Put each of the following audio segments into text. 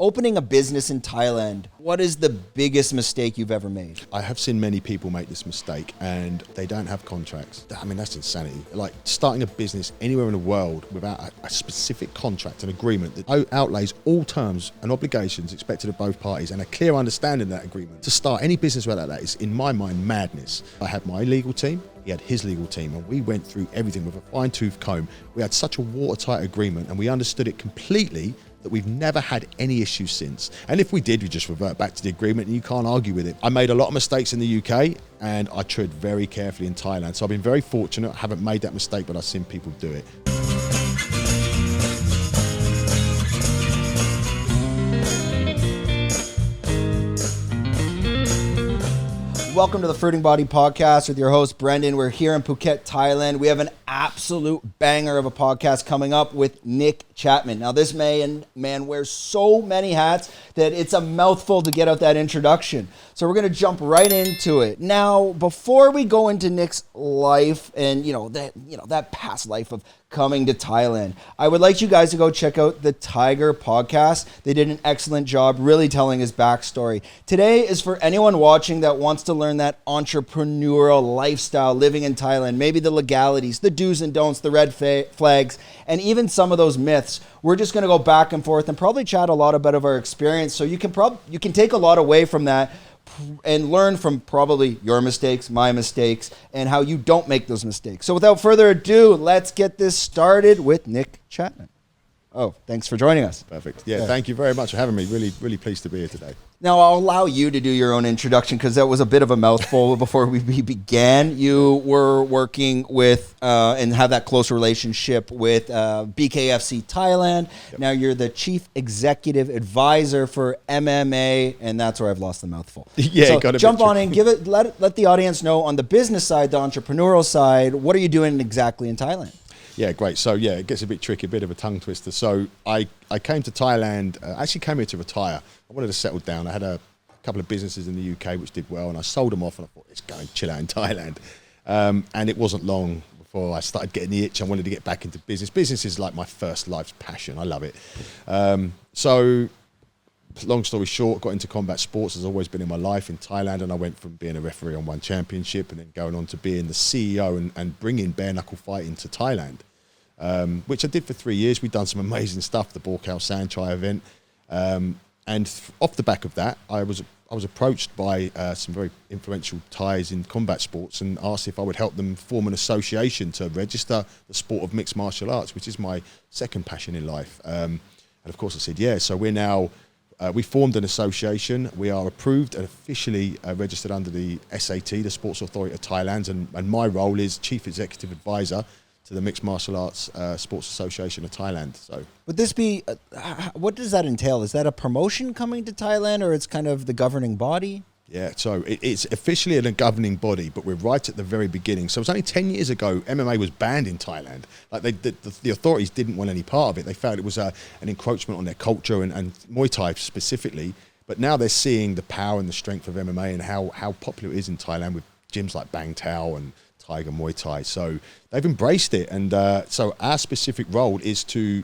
Opening a business in Thailand, what is the biggest mistake you've ever made? I have seen many people make this mistake and they don't have contracts. I mean, that's insanity. Like starting a business anywhere in the world without a specific contract, an agreement that outlays all terms and obligations expected of both parties and a clear understanding of that agreement. To start any business without that is, in my mind, madness. I had my legal team, he had his legal team, and we went through everything with a fine-tooth comb. We had such a watertight agreement and we understood it completely that we've never had any issues since. And if we did, we just revert back to the agreement and you can't argue with it. I made a lot of mistakes in the UK and I tread very carefully in Thailand. So I've been very fortunate. I haven't made that mistake, but I've seen people do it. Welcome to the Fruiting Body Podcast with your host, Brendan. We're here in Phuket, Thailand. We have an absolute banger of a podcast coming up with Nick Chapman. Now, this man wears so many hats that it's a mouthful to get out that introduction. So we're going to jump right into it. Now, before we go into Nick's life and, that past life of coming to Thailand, I would like you guys to go check out the Tiger podcast. They did an excellent job really telling his backstory. Today is for anyone watching that wants to learn that entrepreneurial lifestyle living in Thailand, maybe the legalities, the do's and don'ts, the red flags, and even some of those myths. We're just going to go back and forth and probably chat a lot about our experience, so you can take a lot away from that and learn from probably your mistakes, my mistakes, and how you don't make those mistakes. So without further ado, let's get this started with Nick Chapman. Oh, thanks for joining us. Perfect. Yeah, thank you very much for having me. Really, really pleased to be here today. Now, I'll allow you to do your own introduction because that was a bit of a mouthful before we began. You were working with and have that close relationship with BKFC Thailand. Yep. Now you're the Chief Executive Advisor for MMA, and that's where I've lost the mouthful. Yeah, so got to jump on in, let the audience know on the business side, the entrepreneurial side, what are you doing exactly in Thailand? Yeah, great. So yeah, it gets a bit tricky, a bit of a tongue twister. So I came to Thailand, actually came here to retire. I wanted to settle down. I had a couple of businesses in the UK which did well and I sold them off and I thought, let's go and chill out in Thailand. And it wasn't long before I started getting the itch. I wanted to get back into business. Business is like my first life's passion. I love it. So long story short, got into combat sports. Has always been in my life in Thailand, and I went from being a referee on one championship and then going on to being the CEO and bringing bare knuckle fighting to Thailand. Which I did for 3 years. We'd done some amazing stuff, the Borkau Sanchai event. And off the back of that, I was approached by some very influential Thais in combat sports and asked if I would help them form an association to register the sport of mixed martial arts, which is my second passion in life. And of course I said, yeah. So we're now, we formed an association. We are approved and officially registered under the SAT, the Sports Authority of Thailand. And my role is Chief Executive Advisor to the Mixed Martial Arts Sports Association of Thailand. So, would this be? What does that entail? Is that a promotion coming to Thailand, or it's kind of the governing body? Yeah, so it's officially a governing body, but we're right at the very beginning. So it was only 10 years ago MMA was banned in Thailand. Like the authorities didn't want any part of it. They felt it was an encroachment on their culture and Muay Thai specifically. But now they're seeing the power and the strength of MMA and how popular it is in Thailand with gyms like Bang Tao and Tiger Muay Thai. So they've embraced it. And so our specific role is to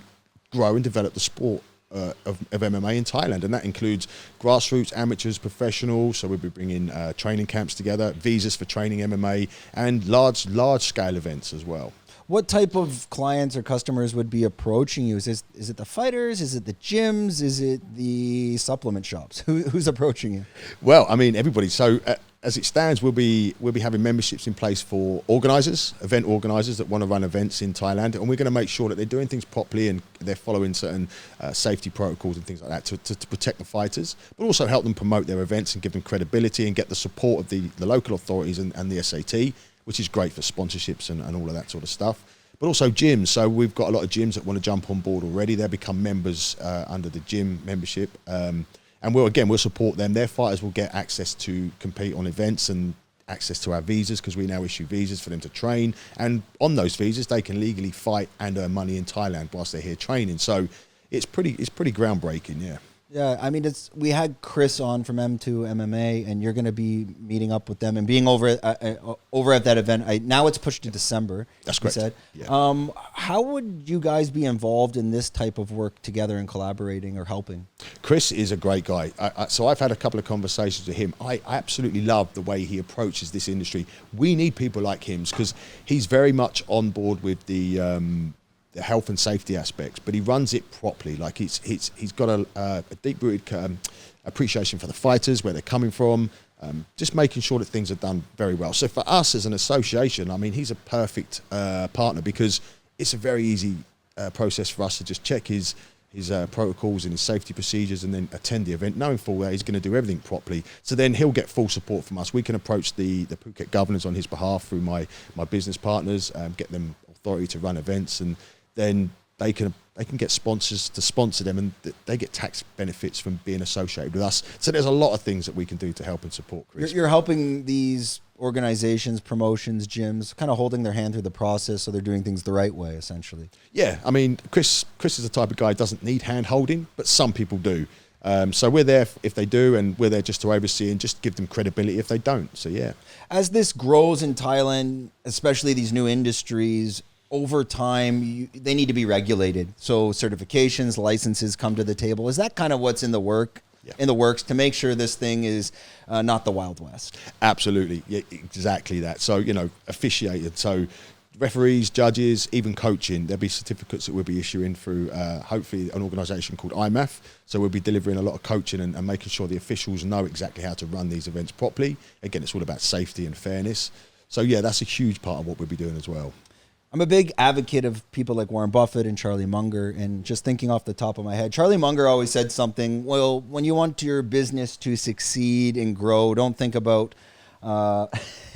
grow and develop the sport of MMA in Thailand. And that includes grassroots, amateurs, professionals. So we'll be bringing training camps together, visas for training MMA, and large scale events as well. What type of clients or customers would be approaching you? Is it the fighters? Is it the gyms? Is it the supplement shops? Who's approaching you? Well, I mean, everybody. So as it stands, we'll be having memberships in place for event organisers that want to run events in Thailand, and we're going to make sure that they're doing things properly and they're following certain safety protocols and things like that to protect the fighters, but also help them promote their events and give them credibility and get the support of the local authorities and the SAT, which is great for sponsorships and all of that sort of stuff. But also gyms. So we've got a lot of gyms that want to jump on board already. They'll become members under the gym membership. And we'll support them. Their fighters will get access to compete on events and access to our visas, because we now issue visas for them to train. And on those visas, they can legally fight and earn money in Thailand whilst they're here training. So it's pretty groundbreaking, yeah. Yeah, I mean, we had Chris on from M2 MMA, and you're going to be meeting up with them and being over at that event. Now it's pushed to December. That's correct. Said. Yeah. How would you guys be involved in this type of work together and collaborating or helping? Chris is a great guy. So I've had a couple of conversations with him. I absolutely love the way he approaches this industry. We need people like him because he's very much on board with the health and safety aspects, but he runs it properly. Like he's got a deep-rooted appreciation for the fighters, where they're coming from, just making sure that things are done very well. So for us as an association, I mean, he's a perfect partner because it's a very easy process for us to just check his protocols and his safety procedures and then attend the event, knowing full well he's going to do everything properly. So then he'll get full support from us. We can approach the Phuket governors on his behalf through my business partners, get them authority to run events, and then they can get sponsors to sponsor them, and they get tax benefits from being associated with us. So there's a lot of things that we can do to help and support Chris. You're helping these organizations, promotions, gyms, kind of holding their hand through the process so they're doing things the right way, essentially. Yeah, I mean, Chris is the type of guy who doesn't need hand-holding, but some people do. So we're there if they do, and we're there just to oversee and just give them credibility if they don't. So yeah. As this grows in Thailand, especially these new industries, over time, they need to be regulated. So certifications, licenses come to the table. Is that kind of what's in the works to make sure this thing is not the Wild West? Absolutely. Yeah, exactly that. So, officiated. So referees, judges, even coaching, there'll be certificates that we'll be issuing through, hopefully, an organisation called IMAF. So we'll be delivering a lot of coaching and making sure the officials know exactly how to run these events properly. Again, it's all about safety and fairness. So, yeah, that's a huge part of what we'll be doing as well. I'm a big advocate of people like Warren Buffett and Charlie Munger, and just thinking off the top of my head, Charlie Munger always said something, well, when you want your business to succeed and grow, don't think about,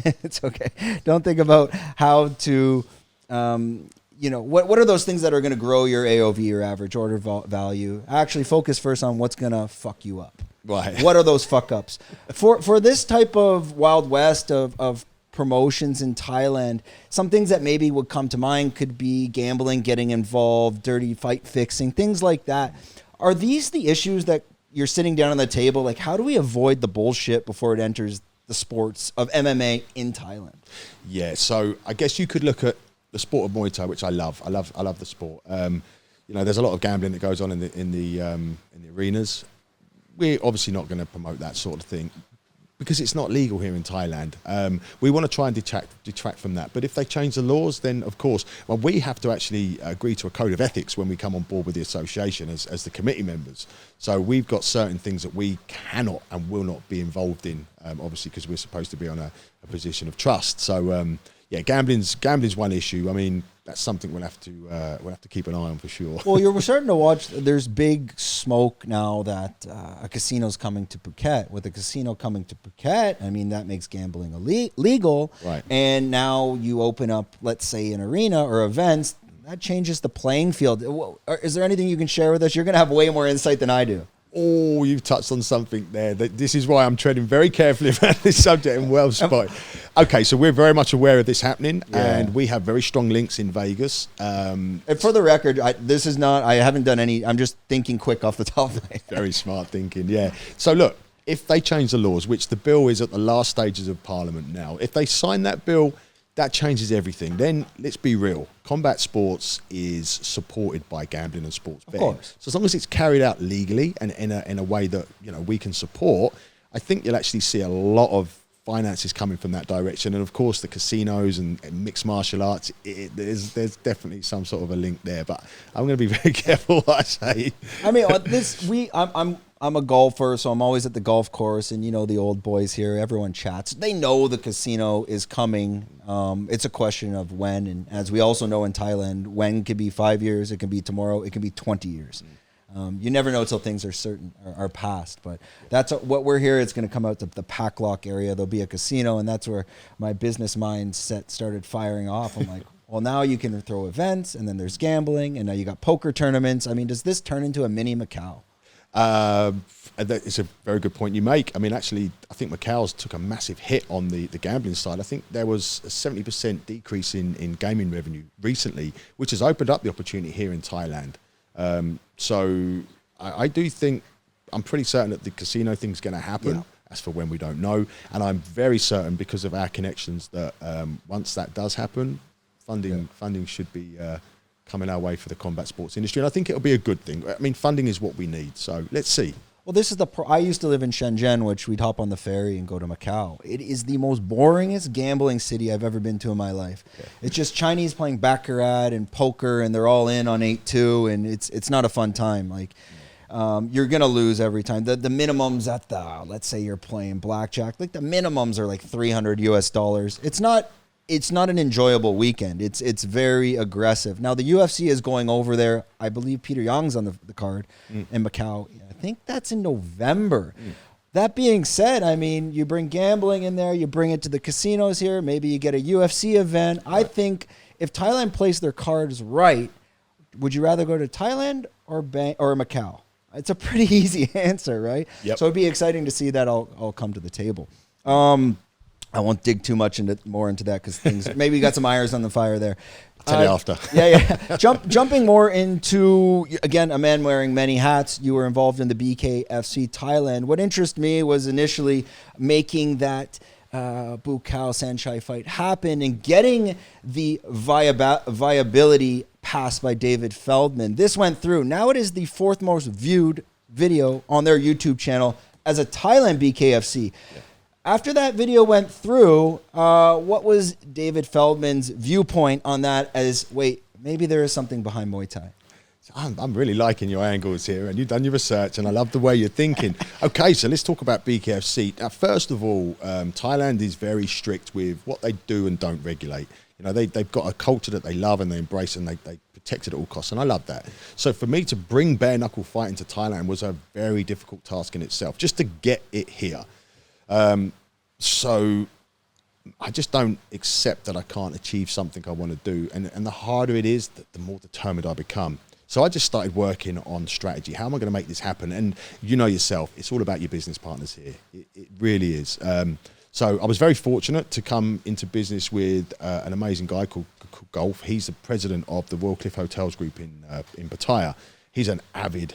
it's okay, don't think about how to, what are those things that are going to grow your AOV, your average order value? Actually focus first on what's going to fuck you up. Right. What are those fuck ups? For this type of Wild West of promotions in Thailand, some things that maybe would come to mind could be gambling, getting involved, dirty fight fixing, things like that. Are these the issues that you're sitting down on the table? Like, how do we avoid the bullshit before it enters the sports of MMA in Thailand? Yeah, so I guess you could look at the sport of Muay Thai, which I love. I love the sport. There's a lot of gambling that goes on in the arenas. We're obviously not going to promote that sort of thing, because it's not legal here in Thailand. We want to try and detract from that. But if they change the laws, then of course, well, we have to actually agree to a code of ethics when we come on board with the association as the committee members. So we've got certain things that we cannot and will not be involved in, obviously, because we're supposed to be on a position of trust. So gambling's one issue. I mean, that's something we'll have to keep an eye on for sure. Well, we're starting to watch. There's big smoke now that a casino's coming to Phuket. With a casino coming to Phuket, I mean that makes gambling illegal. Right. And now you open up, let's say, an arena or events. That changes the playing field. Is there anything you can share with us? You're going to have way more insight than I do. Oh, you've touched on something there. This is why I'm treading very carefully about this subject and well spotted. Okay, so we're very much aware of this happening, and we have very strong links in Vegas. And for the record, I haven't done any, I'm just thinking quick off the top of my head. Very smart thinking, yeah. So look, if they change the laws, which the bill is at the last stages of Parliament now, if they sign that bill, that changes everything. Then let's be real. Combat sports is supported by gambling and sports betting. Of course. So as long as it's carried out legally and in a way that we can support, I think you'll actually see a lot of finances coming from that direction. And of course, the casinos and mixed martial arts, there's definitely some sort of a link there. But I'm going to be very careful what I say. I mean, I'm a golfer, so I'm always at the golf course, and the old boys here, everyone chats. They know the casino is coming. It's a question of when, and as we also know in Thailand, when could be 5 years, it can be tomorrow, it can be 20 years. You never know until things are past, but that's what we're here. It's going to come out to the Paklock area. There'll be a casino, and that's where my business mindset started firing off. I'm like, well, now you can throw events, and then there's gambling, and now you got poker tournaments. I mean, does this turn into a mini Macau? It's a very good point you make. I mean, actually, I think Macau's took a massive hit on the gambling side. I think there was a 70% decrease in gaming revenue recently, which has opened up the opportunity here in Thailand. So I do think I'm pretty certain that the casino thing's going to happen. Yeah. As for when, we don't know. And I'm very certain, because of our connections, that once that does happen, funding should be coming our way for the combat sports industry. And I think it'll be a good thing. I mean, funding is what we need. So let's see. Well, this is I used to live in Shenzhen, which we'd hop on the ferry and go to Macau. It is the most boringest gambling city I've ever been to in my life. Yeah. It's just Chinese playing baccarat and poker, and they're all in on 8-2, and it's not a fun time. Like, you're going to lose every time. The minimums at let's say you're playing blackjack, like the minimums are like $300 US. It's not an enjoyable weekend. It's very aggressive. Now, the UFC is going over there. I believe Peter Yang's on the card in Macau. I think that's in November. That being said, I mean, you bring gambling in there, you bring it to the casinos here, maybe you get a UFC event. I think if Thailand plays their cards right, would you rather go to Thailand or Macau? It's a pretty easy answer, right? Yep. So it'd be exciting to see that all come to the table. I won't dig too much more into that because things maybe you got some irons on the fire there. Tell you after. Yeah. Jumping more into, again, a man wearing many hats. You were involved in the BKFC Thailand. What interested me was initially making that Bukaw Sanchai fight happen and getting the viability passed by David Feldman. This went through. Now it is the 4th most viewed video on their YouTube channel as a Thailand BKFC. Yeah. After that video went through, what was David Feldman's viewpoint on that as, wait, maybe there is something behind Muay Thai? I'm really liking your angles here, and you've done your research, and I love the way you're thinking. Okay, so let's talk about BKFC. Now, first of all, Thailand is very strict with what they do and don't regulate. You know, they've got a culture that they love and they embrace, and they protect it at all costs, and I love that. So for me to bring bare-knuckle fighting to Thailand was a very difficult task in itself, just to get it here. So I just don't accept that I can't achieve something I want to do. And the harder it is, the more determined I become. So I just started working on strategy. How am I going to make this happen? And you know yourself, it's all about your business partners here. It really is. So I was very fortunate to come into business with an amazing guy called Golf. He's the president of the Royal Cliff Hotels Group in Pattaya. He's an avid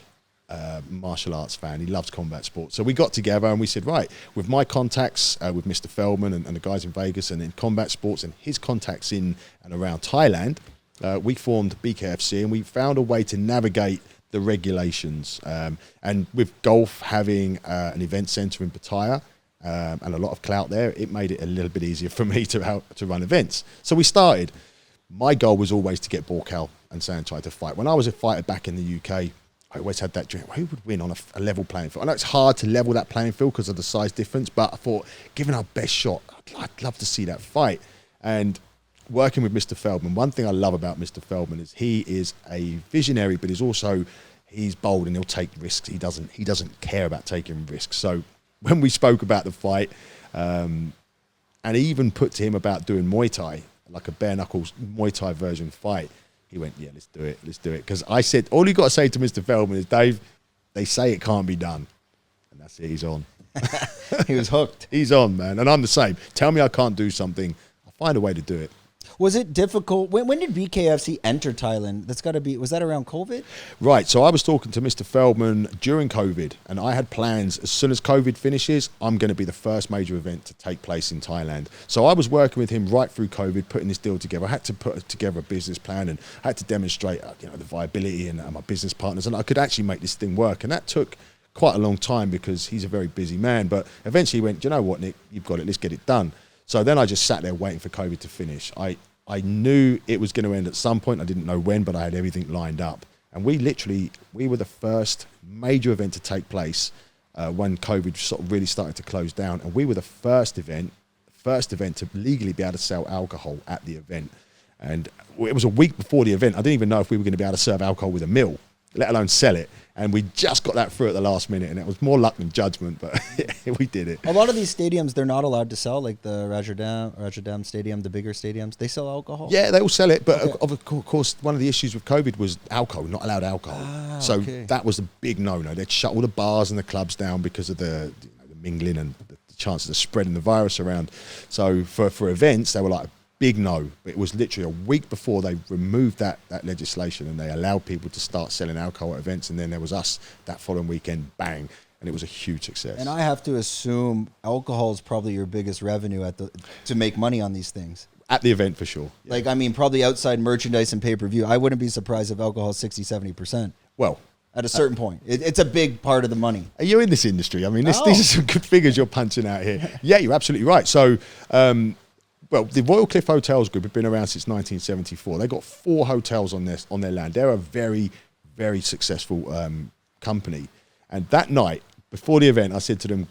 martial arts fan. He loves combat sports. So we got together and we said, right, with my contacts with Mr. Feldman and the guys in Vegas and in combat sports and his contacts in and around Thailand, we formed BKFC and we found a way to navigate the regulations. And with Golf having an event center in Pattaya and a lot of clout there, it made it a little bit easier for me to run events. So we started. My goal was always to get Bukaw and Sanchai to fight. When I was a fighter back in the UK, I always had that dream. Who would win on a level playing field? I know it's hard to level that playing field because of the size difference, but I thought, given our best shot, I'd love to see that fight. And working with Mr. Feldman, one thing I love about Mr. Feldman is he is a visionary, but he's bold and he'll take risks. He doesn't care about taking risks. So when we spoke about the fight, and even put to him about doing Muay Thai, like a bare knuckles Muay Thai version fight, he went, yeah, let's do it. Because I said, all you got to say to Mr. Feldman is, Dave, they say it can't be done. And that's it, he's on. He was hooked. He's on, man. And I'm the same. Tell me I can't do something, I'll find a way to do it. Was it difficult? When did BKFC enter Thailand? Was that around COVID? Right. So I was talking to Mr. Feldman during COVID, and I had plans. As soon as COVID finishes, I'm going to be the first major event to take place in Thailand. So I was working with him right through COVID, putting this deal together. I had to put together a business plan, and I had to demonstrate, the viability and my business partners, and I could actually make this thing work. And that took quite a long time because he's a very busy man. But eventually he went, do you know what, Nick? You've got it. Let's get it done. So then I just sat there waiting for COVID to finish. I knew it was going to end at some point. I didn't know when, but I had everything lined up. And we were the first major event to take place when COVID sort of really started to close down. And we were the first event to legally be able to sell alcohol at the event. And it was a week before the event. I didn't even know if we were going to be able to serve alcohol with a meal, let alone sell it. And we just got that through at the last minute, and it was more luck than judgment, but we did it. A lot of these stadiums, they're not allowed to sell, like the Rajadam Stadium, the bigger stadiums. They sell alcohol? Yeah, they all sell it, but okay. Of course, one of the issues with COVID was alcohol, not allowed alcohol. So that was a big no-no. They'd shut all the bars and the clubs down because of the mingling and the chances of spreading the virus around. So for events, they were like, big no. It was literally a week before they removed that legislation and they allowed people to start selling alcohol at events, and then there was us that following weekend, bang. and it was a huge success. And I have to assume alcohol is probably your biggest revenue to make money on these things. At the event, for sure. Yeah. Like, I mean, probably outside merchandise and pay-per-view, I wouldn't be surprised if alcohol is 60, 70%. Well, at a certain point. It's a big part of the money. Are you in this industry? I mean, these are some good figures you're punching out here. Yeah, you're absolutely right. So, well, the Royal Cliff Hotels Group have been around since 1974. They've got 4 hotels on their land. They're a very, very successful company. And that night, before the event, I said to them,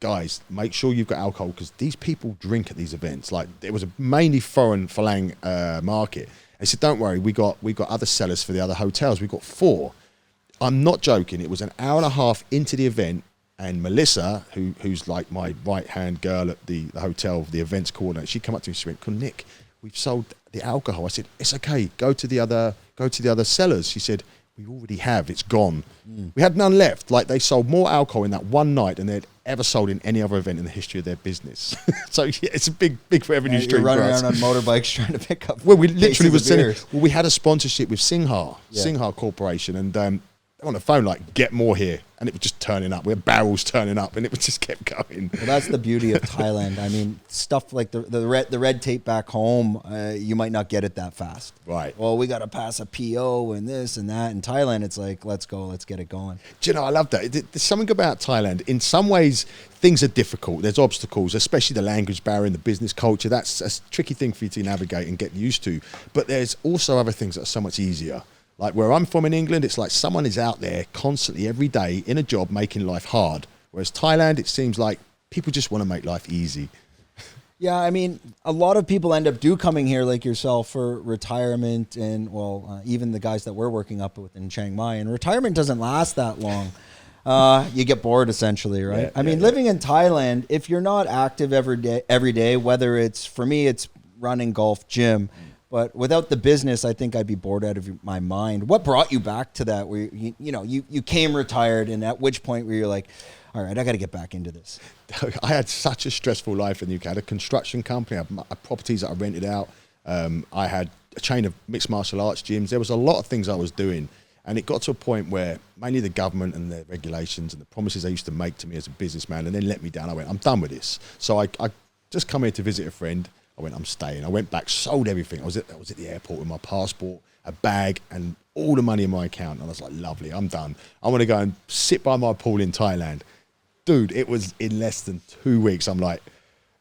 guys, make sure you've got alcohol because these people drink at these events. Like, it was a mainly foreign Falang market. They said, don't worry, we got other sellers for the other hotels. We've got 4. I'm not joking. It was an hour and a half into the event, and Melissa, who's like my right-hand girl at the hotel, the events coordinator, she came up to me and she went, Nick, we've sold the alcohol. I said, it's okay. Go to the other sellers. She said, we already have. It's gone. We had none left. Like, they sold more alcohol in that one night than they'd ever sold in any other event in the history of their business. So yeah, it's a big revenue stream. You're running around on motorbikes trying to pick up. Well, we literally was sending. Well, we had a sponsorship with Singhar Corporation, and on the phone, like, get more here, and it was just turning up. We had barrels turning up, and it just kept going. Well, that's the beauty of Thailand. I mean, stuff like the red tape back home, you might not get it that fast. Right. Well, we got to pass a PO and this and that. In Thailand, it's like, let's go, let's get it going. Do you know, I love that. There's something about Thailand. In some ways, things are difficult. There's obstacles, especially the language barrier and the business culture. That's a tricky thing for you to navigate and get used to. But there's also other things that are so much easier. Like where I'm from in England, it's like someone is out there constantly every day in a job making life hard. Whereas Thailand, it seems like people just want to make life easy. Yeah, I mean, a lot of people end up coming here like yourself for retirement and, even the guys that we're working up with in Chiang Mai. And retirement doesn't last that long. You get bored essentially, right? I mean, living in Thailand, if you're not active every day, whether it's, for me, it's running, golf, gym, but without the business, I think I'd be bored out of my mind. What brought you back to that? Where you came retired, and at which point were you like, all right, I got to get back into this? I had such a stressful life in the UK. I had a construction company, I had properties that I rented out. I had a chain of mixed martial arts gyms. There was a lot of things I was doing. And it got to a point where mainly the government and their regulations and the promises they used to make to me as a businessman and then let me down. I went, I'm done with this. So I just come here to visit a friend. I went, I'm staying. I went back, sold everything. I was at the airport with my passport, a bag, and all the money in my account. And I was like, lovely, I'm done. I want to go and sit by my pool in Thailand. Dude, it was in less than 2 weeks. I'm like,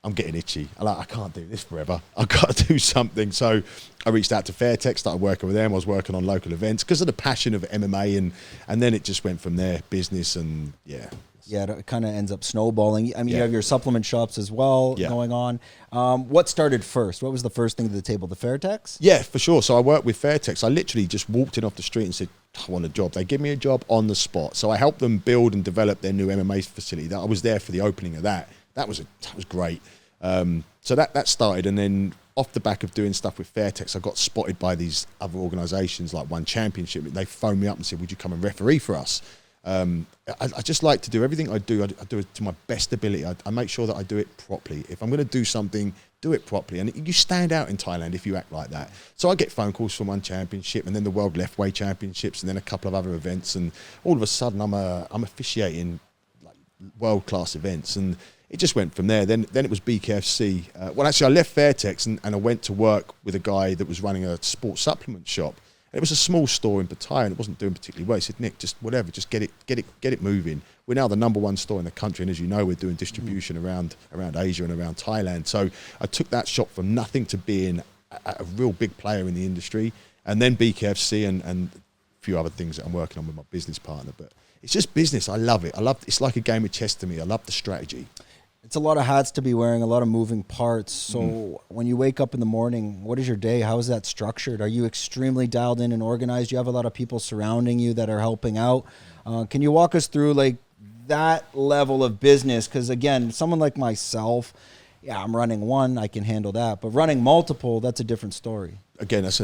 I'm getting itchy. I can't do this forever. I've got to do something. So I reached out to Fairtech, started working with them. I was working on local events because of the passion of MMA. And then it just went from there, business and yeah. Yeah, it kind of ends up snowballing. I mean, you have your supplement shops as well going on. What started first? What was the first thing to the table? The Fairtechs? Yeah, for sure. So I worked with Fairtechs. I literally just walked in off the street and said, I want a job. They give me a job on the spot. So I helped them build and develop their new MMA facility. I was there for the opening of that. That was great. So that started, and then off the back of doing stuff with Fairtechs, I got spotted by these other organisations like One Championship. They phoned me up and said, would you come and referee for us? I just like to do everything I do. I do it to my best ability. I make sure that I do it properly. If I'm going to do something, do it properly. And you stand out in Thailand if you act like that. So I get phone calls from One Championship and then the World Left Way Championships and then a couple of other events. And all of a sudden I'm officiating like world-class events. And it just went from there. Then it was BKFC. Well, actually, I left Fairtex and I went to work with a guy that was running a sports supplement shop. And it was a small store in Pattaya, and it wasn't doing particularly well. He said, Nick, just whatever, just get it moving. We're now the #1 store in the country, and as you know, we're doing distribution around Asia and around Thailand. So I took that shop from nothing to being a real big player in the industry, and then BKFC and a few other things that I'm working on with my business partner. But it's just business. I love it. It's like a game of chess to me. I love the strategy. It's a lot of hats to be wearing, a lot of moving parts. So when you wake up in the morning, what is your day? How is that structured? Are you extremely dialed in and organized? You have a lot of people surrounding you that are helping out. Can you walk us through like that level of business? Because again, someone like myself, I'm running one, I can handle that. But running multiple, that's a different story. Again, that's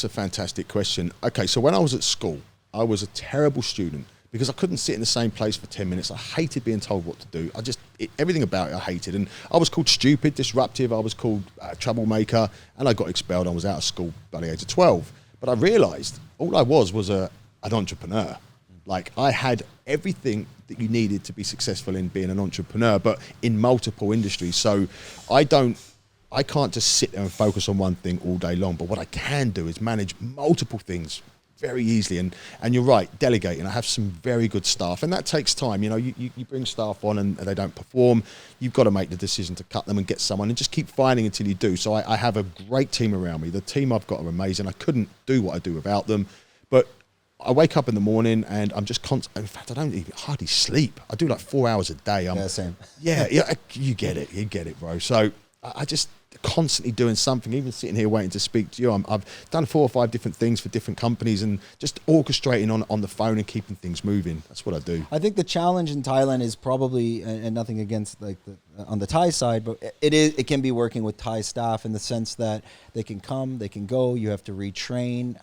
a fantastic question. Okay, so when I was at school, I was a terrible student, because I couldn't sit in the same place for 10 minutes. I hated being told what to do. Everything about it I hated. And I was called stupid, disruptive, I was called troublemaker, and I got expelled. I was out of school by the age of 12. But I realised all I was an entrepreneur. Like, I had everything that you needed to be successful in being an entrepreneur, but in multiple industries. So I can't just sit there and focus on one thing all day long, but what I can do is manage multiple things very easily. And you're right, delegating. I have some very good staff, and that takes time. You know, you bring staff on and they don't perform. You've got to make the decision to cut them and get someone, and just keep finding until you do. So I have a great team around me. The team I've got are amazing. I couldn't do what I do without them. But I wake up in the morning and I'm just constant. In fact, I don't even hardly sleep. I do like 4 hours a day. Yeah, same. Yeah, you get it, bro. So I just constantly doing something, even sitting here waiting to speak to you. I've done 4 or 5 different things for different companies and just orchestrating on the phone and keeping things moving. That's what I do. I think the challenge in Thailand is probably, and nothing against like on the Thai side, but it can be working with Thai staff in the sense that they can come, they can go, you have to retrain.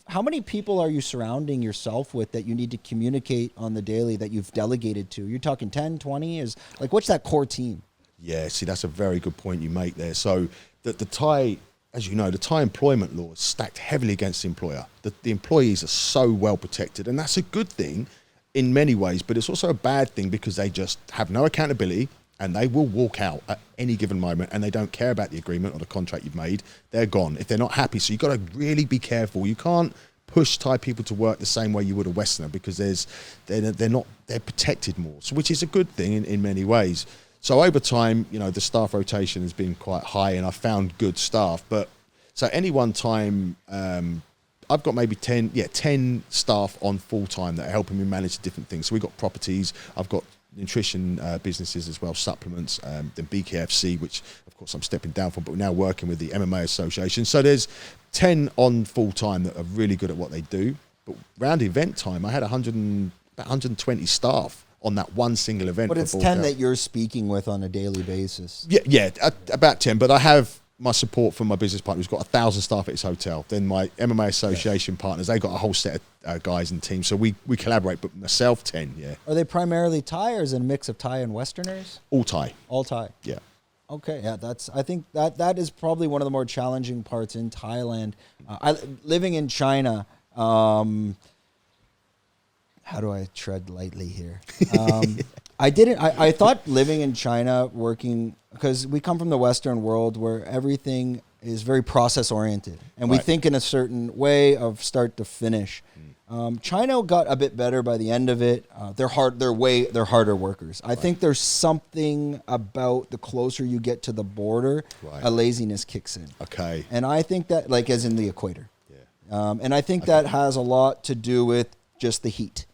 How many people are you surrounding yourself with that you need to communicate on the daily that you've delegated to? You're talking 10, 20? What's that core team? Yeah, see, that's a very good point you make there. So the Thai, as you know, the Thai employment law is stacked heavily against the employer. The employees are so well protected, and that's a good thing in many ways, but it's also a bad thing because they just have no accountability and they will walk out at any given moment and they don't care about the agreement or the contract you've made. They're gone if they're not happy. So you've got to really be careful. You can't push Thai people to work the same way you would a Westerner because they're protected more, so, which is a good thing in many ways. So over time, you know, the staff rotation has been quite high and I've found good staff. But so any one time, I've got maybe 10 staff on full time that are helping me manage different things. So we've got properties, I've got nutrition businesses as well, supplements, then BKFC, which of course I'm stepping down from, but we're now working with the MMA Association. So there's 10 on full time that are really good at what they do. But around event time, I had about 120 staff on that one single event. But it's 10 that you're speaking with on a daily basis. Yeah, about 10. But I have my support from my business partner who's got 1,000 staff at his hotel. Then my MMA Association partners, they've got a whole set of guys and teams. So we collaborate, but myself, 10, yeah. Are they primarily Thai or is it a mix of Thai and Westerners? All Thai. All Thai. Yeah. Okay, yeah, I think that is probably one of the more challenging parts in Thailand. Living in China, how do I tread lightly here? I thought living in China, working, because we come from the Western world where everything is very process oriented and we think in a certain way of start to finish. China got a bit better by the end of it. They're harder workers. I think there's something about the closer you get to the border, a laziness kicks in. Okay. And I think that, like as in the equator. Yeah. And I think that has a lot to do with just the heat.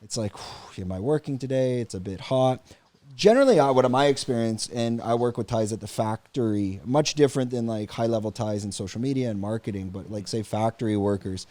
It's like, am I working today? It's a bit hot. Generally, what my experience, and I work with Thais at the factory, much different than like high-level Thais in social media and marketing, but like say factory workers,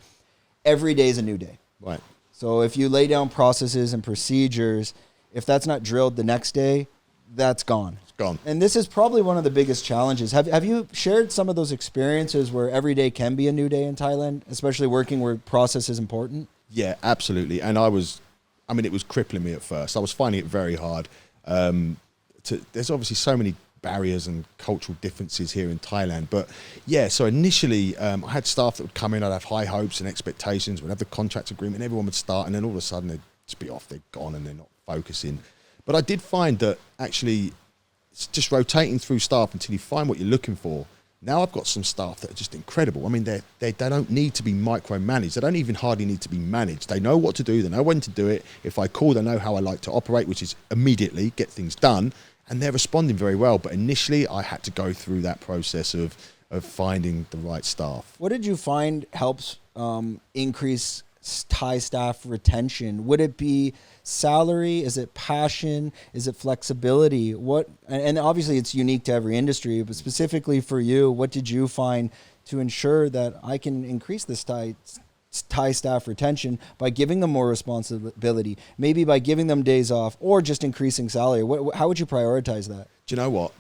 every day is a new day. Right. So if you lay down processes and procedures, if that's not drilled the next day, that's gone. It's gone. And this is probably one of the biggest challenges. Have you shared some of those experiences where every day can be a new day in Thailand, especially working where process is important? Yeah, absolutely. And it was crippling me at first. I was finding it very hard. There's obviously so many barriers and cultural differences here in Thailand. But yeah, so initially I had staff that would come in, I'd have high hopes and expectations, we'd have the contract agreement, everyone would start, and then all of a sudden they'd just be off, they're gone and they're not focusing. But I did find that actually it's just rotating through staff until you find what you're looking for. Now I've got some staff that are just incredible. I mean, they don't need to be micromanaged. They don't even hardly need to be managed. They know what to do. They know when to do it. If I call, they know how I like to operate, which is immediately get things done. And they're responding very well. But initially, I had to go through that process of finding the right staff. What did you find helps increase Thai staff retention? Would it be salary? Is it passion? Is it flexibility? And obviously it's unique to every industry, but specifically for you, what did you find to ensure that I can increase this Thai staff retention by giving them more responsibility, maybe by giving them days off or just increasing salary? How would you prioritize that? Do you know what?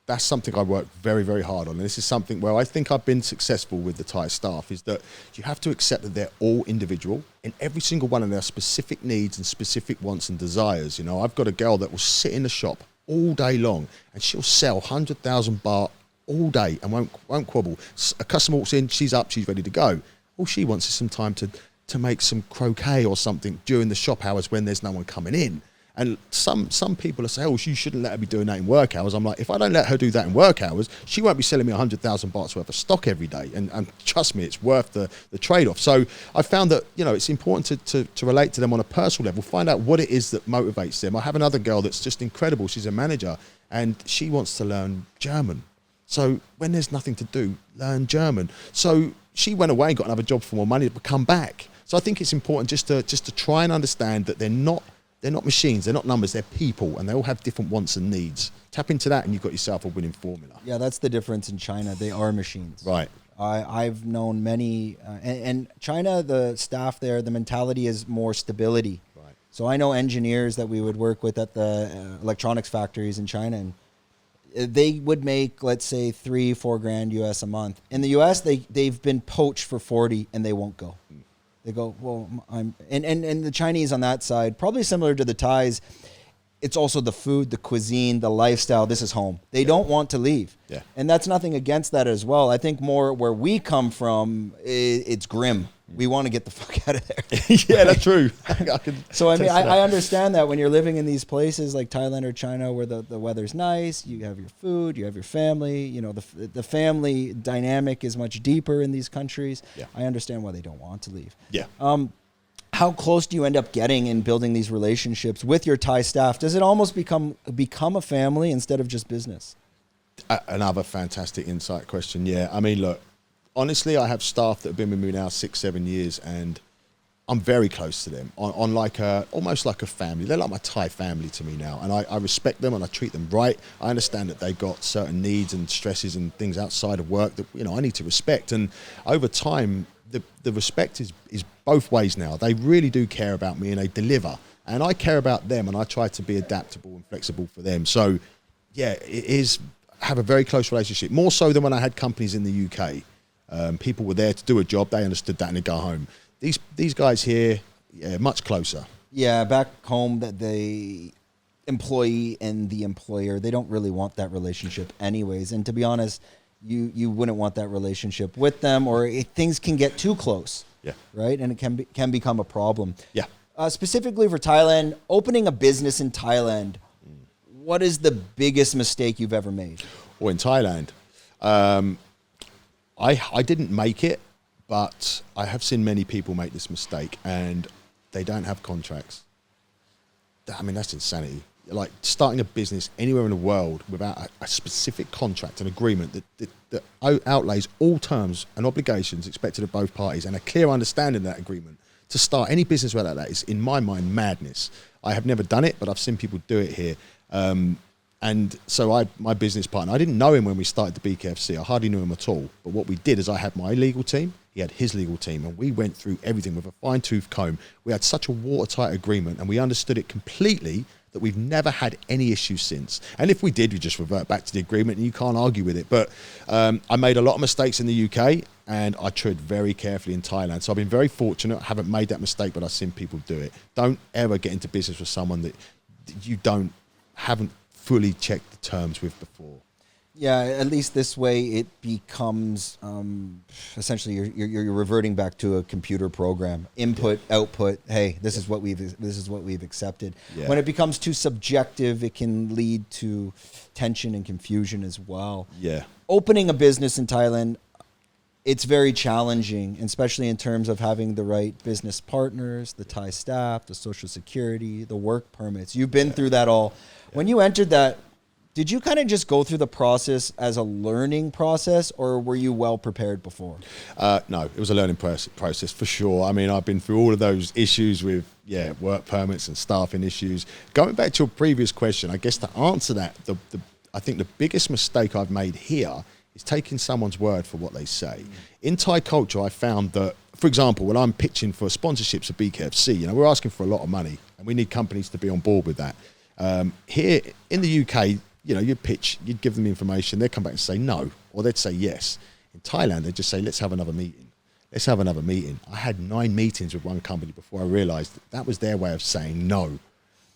That's something I work very, very hard on. And this is something where I think I've been successful with the Thai staff, is that you have to accept that they're all individual and every single one of their specific needs and specific wants and desires. You know, I've got a girl that will sit in the shop all day long and she'll sell 100,000 baht all day and won't quibble. A customer walks in, she's up, she's ready to go. All she wants is some time to to make some croquet or something during the shop hours when there's no one coming in. And some people are saying, oh, you shouldn't let her be doing that in work hours. I'm like, if I don't let her do that in work hours, she won't be selling me 100,000 bahts worth of stock every day. And trust me, it's worth the trade-off. So I found that, it's important to relate to them on a personal level, find out what it is that motivates them. I have another girl that's just incredible. She's a manager and she wants to learn German. So when there's nothing to do, learn German. So she went away and got another job for more money but come back. So I think it's important just to try and understand that they're not machines, they're not numbers, they're people, and they all have different wants and needs. Tap into that and you've got yourself a winning formula. Yeah, that's the difference in China. They are machines. Right. I've known many, and China, the staff there, the mentality is more stability. Right. So I know engineers that we would work with at the electronics factories in China, and they would make, let's say, $3-4 grand US a month. In the US, they've been poached for 40 and they won't go. They go, well, and the Chinese on that side, probably similar to the Thais, it's also the food, the cuisine, the lifestyle. This is home. They don't want to leave. Yeah. And that's nothing against that as well. I think more where we come from, it's grim. We want to get the fuck out of there. Yeah, that's true. I understand that when you're living in these places like Thailand or China where the weather's nice, you have your food, you have your family, the family dynamic is much deeper in these countries. Yeah. I understand why they don't want to leave. Yeah. How close do you end up getting in building these relationships with your Thai staff? Does it almost become a family instead of just business? Another fantastic insight question. Yeah. I mean, look, honestly, I have staff that have been with me now 6-7 years, and I'm very close to them on almost like a family. They're like my Thai family to me now, and I respect them and I treat them right. I understand that they've got certain needs and stresses and things outside of work that I need to respect. And over time, the respect is both ways now. They really do care about me and they deliver, and I care about them and I try to be adaptable and flexible for them. So, yeah, it is have a very close relationship, more so than when I had companies in the UK. People were there to do a job, they understood that, and they go home. These guys here, yeah, much closer. Yeah, back home, that the employee and the employer, they don't really want that relationship anyways. And to be honest, you wouldn't want that relationship with them, or things can get too close. Yeah. Right, and it can become a problem. Yeah. Specifically for Thailand, opening a business in Thailand, what is the biggest mistake you've ever made? Well, in Thailand, I didn't make it, but I have seen many people make this mistake, and they don't have contracts. I mean, that's insanity. Like starting a business anywhere in the world without a specific contract, an agreement that outlays all terms and obligations expected of both parties, and a clear understanding of that agreement. To start any business without that is, in my mind, madness. I have never done it, but I've seen people do it here. And so my business partner, I didn't know him when we started the BKFC. I hardly knew him at all. But what we did is I had my legal team, he had his legal team, and we went through everything with a fine-tooth comb. We had such a watertight agreement, and we understood it completely, that we've never had any issues since. And if we did, we just revert back to the agreement, and you can't argue with it. But I made a lot of mistakes in the UK, and I tread very carefully in Thailand. So I've been very fortunate. I haven't made that mistake, but I've seen people do it. Don't ever get into business with someone that you haven't fully checked the terms with before. Yeah, at least this way it becomes essentially you're reverting back to a computer program. Input, output. Hey, this is what we've accepted. Yeah. When it becomes too subjective, it can lead to tension and confusion as well. Yeah. Opening a business in Thailand, it's very challenging, especially in terms of having the right business partners, the Thai staff, the social security, the work permits. You've been through that all. Yeah. When you entered that, did you kind of just go through the process as a learning process, or were you well prepared before? No, it was a learning process for sure. I mean, I've been through all of those issues with, work permits and staffing issues. Going back to your previous question, I guess to answer that, I think the biggest mistake I've made here is taking someone's word for what they say. In Thai culture, I found that, for example, when I'm pitching for sponsorships of BKFC, we're asking for a lot of money, and we need companies to be on board with that. Here in the UK, you'd pitch, you'd give them the information, they'd come back and say no, or they'd say yes. In Thailand, they'd just say, let's have another meeting. Let's have another meeting. I had 9 meetings with one company before I realized that was their way of saying no.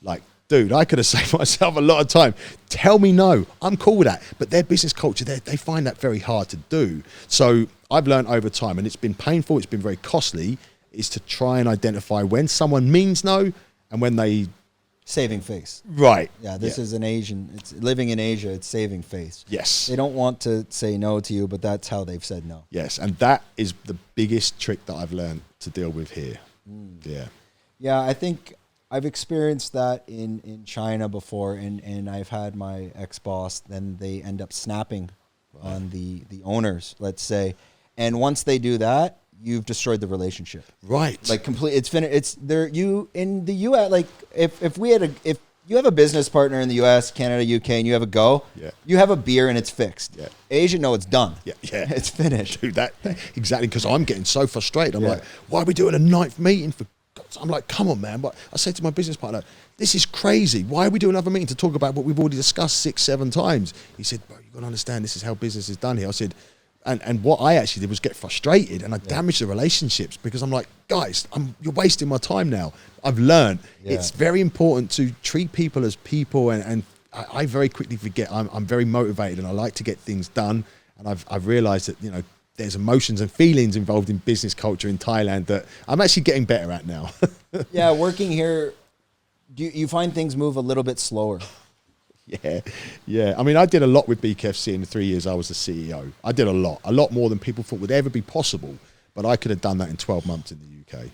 Like, dude, I could have saved myself a lot of time. Tell me no. I'm cool with that. But their business culture, they find that very hard to do. So I've learned over time, and it's been painful. It's been very costly. is to try and identify when someone means no and when they... Saving face. Right. Yeah, this is an Asian. It's living in Asia. It's saving face. Yes. They don't want to say no to you, but that's how they've said no. Yes, and that is the biggest trick that I've learned to deal with here. Yeah. Yeah, I think I've experienced that in China before, and I've had my ex-boss, then they end up snapping on the owners, let's say. And once they do that, you've destroyed the relationship. Right. Like complete. It's finished. It's there. You in the U.S. Like if you have a business partner in the U.S., Canada, UK, and you have a go, you have a beer and it's fixed. Yeah. Asia, no, it's done. Yeah. It's finished. Dude, that exactly, because I'm getting so frustrated. I'm like, why are we doing a ninth meeting for? I'm like, come on, man. But I say to my business partner, this is crazy. Why are we doing another meeting to talk about what we've already discussed 6, 7 times? He said, bro, you've got to understand this is how business is done here. I said, and what I actually did was get frustrated, and I damaged the relationships because I'm like, guys, you're wasting my time now. I've learned it's very important to treat people as people, and I very quickly forget. I'm very motivated, and I like to get things done. And I've realized that, you know, there's emotions and feelings involved in business culture in Thailand that I'm actually getting better at now. Yeah, working here, do you find things move a little bit slower? Yeah. I mean, I did a lot with BKFC in the 3 years I was the CEO. I did a lot more than people thought would ever be possible. But I could have done that in 12 months in the UK.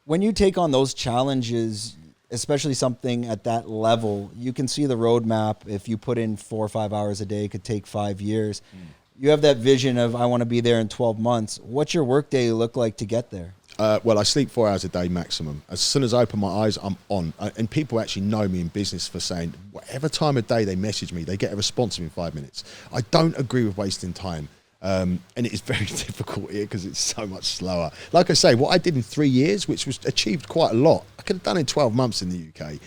When you take on those challenges, especially something at that level, you can see the roadmap. If you put in 4 or 5 hours a day, it could take 5 years. You have that vision of, I want to be there in 12 months. What's your workday look like to get there? Well, I sleep 4 hours a day maximum. As soon as I open my eyes, I'm on. And people actually know me in business for saying, whatever time of day they message me, they get a response in 5 minutes. I don't agree with wasting time. And it is very difficult here because it's so much slower. Like I say, what I did in 3 years, which was achieved quite a lot, I could have done in 12 months in the UK.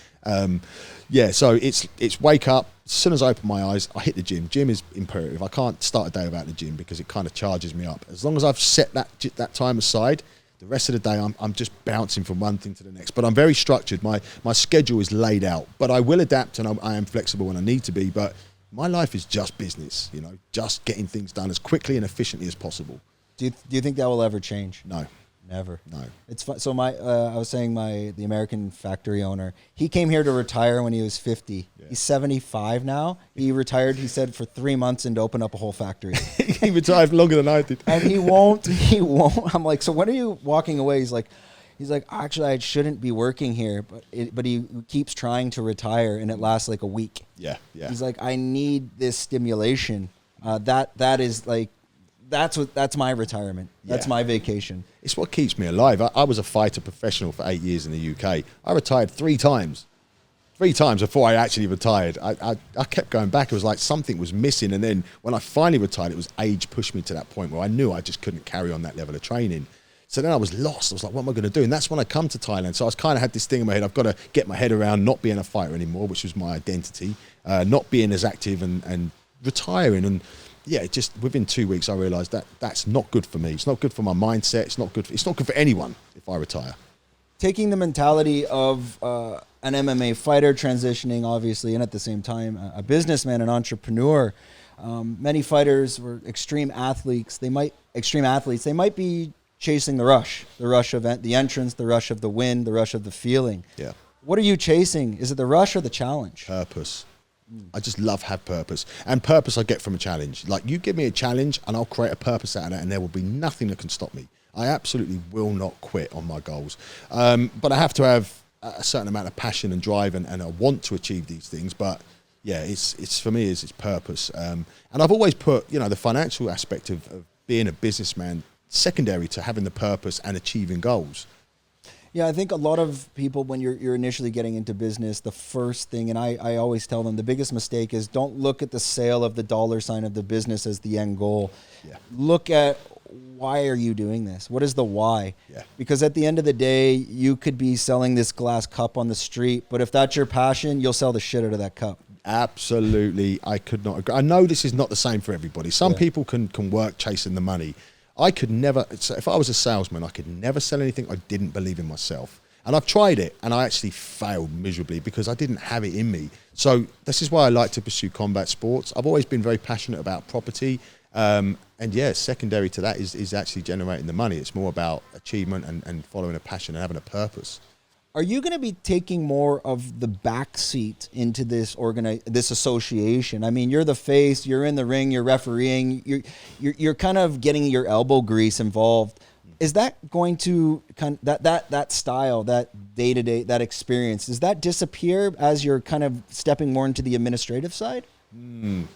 So it's wake up. As soon as I open my eyes, I hit the gym. Gym is imperative. I can't start a day without the gym because it kind of charges me up. As long as I've set that time aside, the rest of the day, I'm just bouncing from one thing to the next. But I'm very structured. My schedule is laid out. But I will adapt, and I am flexible when I need to be. But my life is just business, you know, just getting things done as quickly and efficiently as possible. Do you think that will ever change? No. Never. No. It's fun. So I was saying the American factory owner, he came here to retire when he was 50. Yeah. He's 75 now. He retired, he said, for 3 months and to open up a whole factory. He retired longer than I did. And he won't. I'm like, so when are you walking away? He's like, actually, I shouldn't be working here, but he keeps trying to retire, and it lasts like a week. Yeah. He's like, I need this stimulation. That is like, that's my retirement. That's my vacation. It's what keeps me alive. I was a fighter professional for 8 years in the UK. I retired 3 times. 3 times before I actually retired. I kept going back. It was like something was missing. And then when I finally retired, it was age pushed me to that point where I knew I just couldn't carry on that level of training. So then I was lost. I was like, what am I going to do? And that's when I come to Thailand. So I kind of had this thing in my head. I've got to get my head around not being a fighter anymore, which was my identity, not being as active and retiring. And yeah, just within 2 weeks, I realised that that's not good for me. It's not good for my mindset. It's not good for anyone if I retire. Taking the mentality of an MMA fighter transitioning, obviously, and at the same time, a businessman, an entrepreneur. Many fighters were extreme athletes. They might be chasing the rush of the entrance, the rush of the win, the rush of the feeling. Yeah. What are you chasing? Is it the rush or the challenge? Purpose. I just love have purpose. And purpose I get from a challenge. Like, you give me a challenge and I'll create a purpose out of that, and there will be nothing that can stop me. I absolutely will not quit on my goals. But I have to have a certain amount of passion and drive, and I want to achieve these things. But yeah, it's for me, it's purpose. And I've always put, the financial aspect of being a businessman secondary to having the purpose and achieving goals. Yeah, I think a lot of people, when you're initially getting into business, the first thing, and I always tell them, the biggest mistake is don't look at the sale of the dollar sign of the business as the end goal. Yeah. Look at, why are you doing this? What is the why? Yeah. Because at the end of the day, you could be selling this glass cup on the street, but if that's your passion, you'll sell the shit out of that cup. Absolutely. I could not agree. I know this is not the same for everybody. Some people can work chasing the money. I could never, if I was a salesman, I could never sell anything I didn't believe in myself. And I've tried it, and I actually failed miserably because I didn't have it in me. So this is why I like to pursue combat sports. I've always been very passionate about property And yeah, secondary to that is actually generating the money. It's more about achievement and following a passion and having a purpose. Are you going to be taking more of the back seat into this this association? I mean, you're the face, you're in the ring, you're refereeing, you're kind of getting your elbow grease involved. Is that going to that style, that day-to-day, that experience, does that disappear as you're kind of stepping more into the administrative side?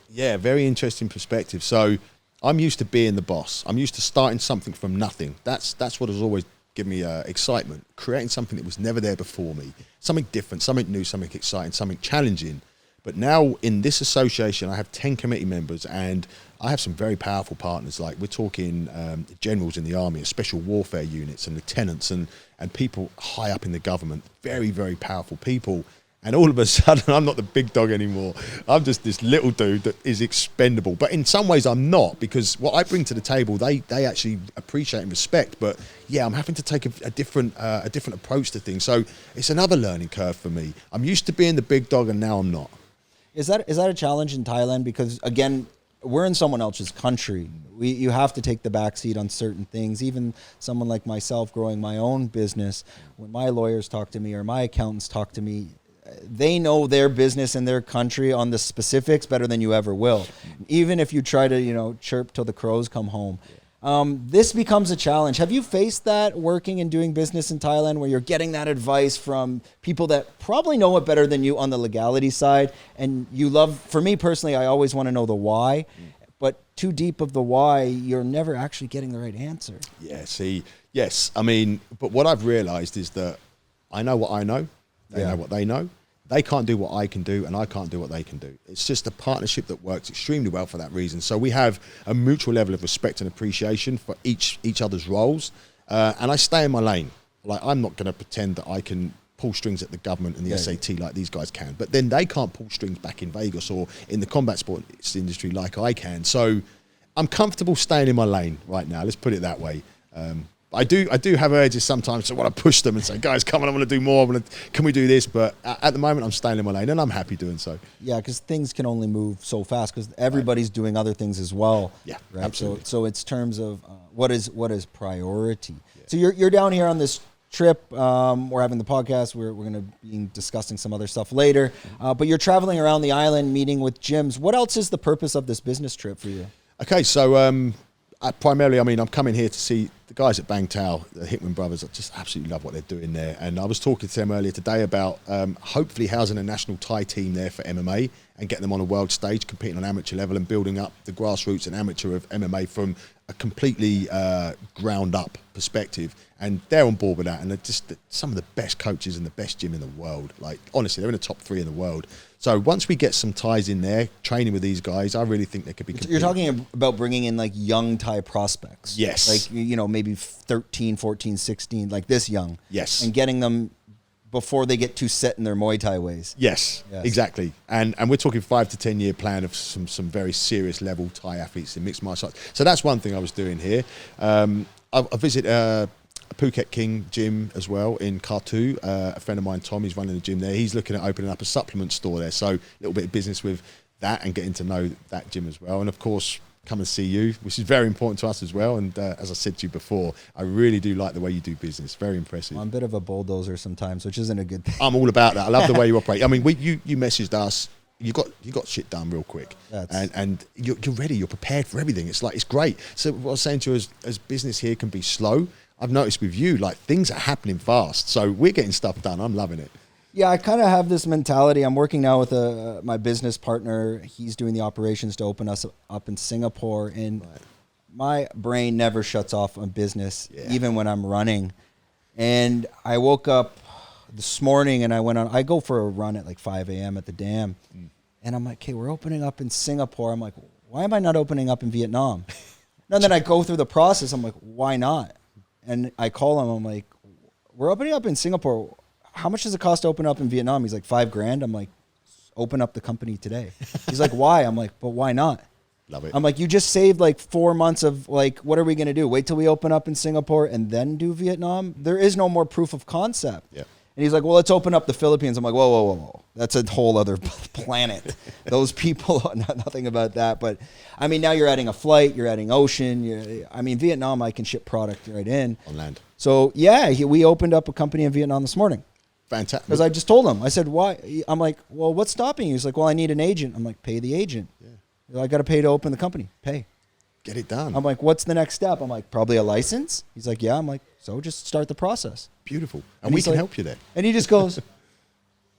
Yeah, very interesting perspective. So I'm used to being the boss. I'm used to starting something from nothing. That's what has always given me excitement, creating something that was never there before me, something different, something new, something exciting, something challenging. But now in this association, I have 10 committee members and I have some very powerful partners. Like we're talking generals in the army, special warfare units and lieutenants and people high up in the government, very, very powerful people. And all of a sudden, I'm not the big dog anymore. I'm just this little dude that is expendable. But in some ways, I'm not, because what I bring to the table, they actually appreciate and respect. But yeah, I'm having to take a different approach to things. So it's another learning curve for me. I'm used to being the big dog, and now I'm not. Is that a challenge in Thailand? Because again, we're in someone else's country. You have to take the back seat on certain things. Even someone like myself, growing my own business, when my lawyers talk to me or my accountants talk to me, they know their business and their country on the specifics better than you ever will. Even if you try to, chirp till the crows come home. This becomes a challenge. Have you faced that working and doing business in Thailand where you're getting that advice from people that probably know it better than you on the legality side? And for me personally, I always want to know the why, but too deep of the why, you're never actually getting the right answer. Yeah, yes. I mean, but what I've realized is that I know what I know. They know what they know. They can't do what I can do, and I can't do what they can do. It's just a partnership that works extremely well for that reason. So we have a mutual level of respect and appreciation for each other's roles, and I stay in my lane. Like, I'm not going to pretend that I can pull strings at the government and the SAT like these guys can, but then they can't pull strings back in Vegas or in the combat sports industry like I can. So I'm comfortable staying in my lane right now. Let's put it that way. I do have urges sometimes to want to push them and say, guys, come on, I want to do more. Can we do this? But at the moment, I'm staying in my lane, and I'm happy doing so. Yeah, because things can only move so fast because everybody's doing other things as well. Yeah, right? absolutely. So it's terms of what is priority. Yeah. So you're down here on this trip. We're having the podcast. We're going to be discussing some other stuff later. But you're traveling around the island, meeting with gyms. What else is the purpose of this business trip for you? Okay, so primarily, I'm coming here to see the guys at Bang Tao, the Hitman brothers. I just absolutely love what they're doing there. And I was talking to them earlier today about hopefully housing a national Thai team there for MMA and getting them on a world stage, competing on amateur level and building up the grassroots and amateur of MMA from a completely ground up perspective. And they're on board with that. And they're just some of the best coaches and the best gym in the world. Like, honestly, they're in the top 3 in the world. So once we get some Thais in there, training with these guys, I really think they could be competing. You're talking about bringing in like young Thai prospects. Yes. Like, maybe 13, 14, 16, like this young. Yes. And getting them before they get too set in their Muay Thai ways. Yes. Exactly. And we're talking 5 to 10 year plan of some very serious level Thai athletes in mixed martial arts. So that's one thing I was doing here. I visit Phuket King gym as well in Khartoum. A friend of mine, Tom, he's running the gym there. He's looking at opening up a supplement store there. So a little bit of business with that and getting to know that gym as well. And of course, come and see you, which is very important to us as well. And as I said to you before, I really do like the way you do business. Very impressive. I'm a bit of a bulldozer sometimes, which isn't a good thing. I'm all about that. I love the way you operate. I mean, you messaged us. You got shit done real quick, and you're ready. You're prepared for everything. It's great. So what I was saying to you as business here can be slow. I've noticed with you, like, things are happening fast. So we're getting stuff done. I'm loving it. Yeah, I kind of have this mentality. I'm working now with my business partner. He's doing the operations to open us up in Singapore. And my brain never shuts off on business, even when I'm running. And I woke up this morning and I go for a run at like 5 a.m. at the dam. And I'm like, okay, we're opening up in Singapore. I'm like, why am I not opening up in Vietnam? And then I go through the process. I'm like, why not? And I call him. I'm like, we're opening up in Singapore. How much does it cost to open up in Vietnam? He's like, $5,000. I'm like, open up the company today. He's like, why? I'm like, but why not? Love it. I'm like, you just saved like 4 months of like, what are we going to do? Wait till we open up in Singapore and then do Vietnam? There is no more proof of concept. Yeah. And he's like, well, let's open up the Philippines. I'm like, whoa. That's a whole other planet. Those people, nothing about that. But, I mean, now you're adding a flight, you're adding ocean. Vietnam, I can ship product right in. On land. So, yeah, we opened up a company in Vietnam this morning. Fantastic. Because I just told him. I said, why? I'm like, well, what's stopping you? He's like, well, I need an agent. I'm like, pay the agent. Yeah. I got to pay to open the company. Pay. Get it done. I'm like, what's the next step? I'm like, probably a license. He's like, yeah. I'm like, so just start the process. Beautiful. And we can help you there. And he just goes,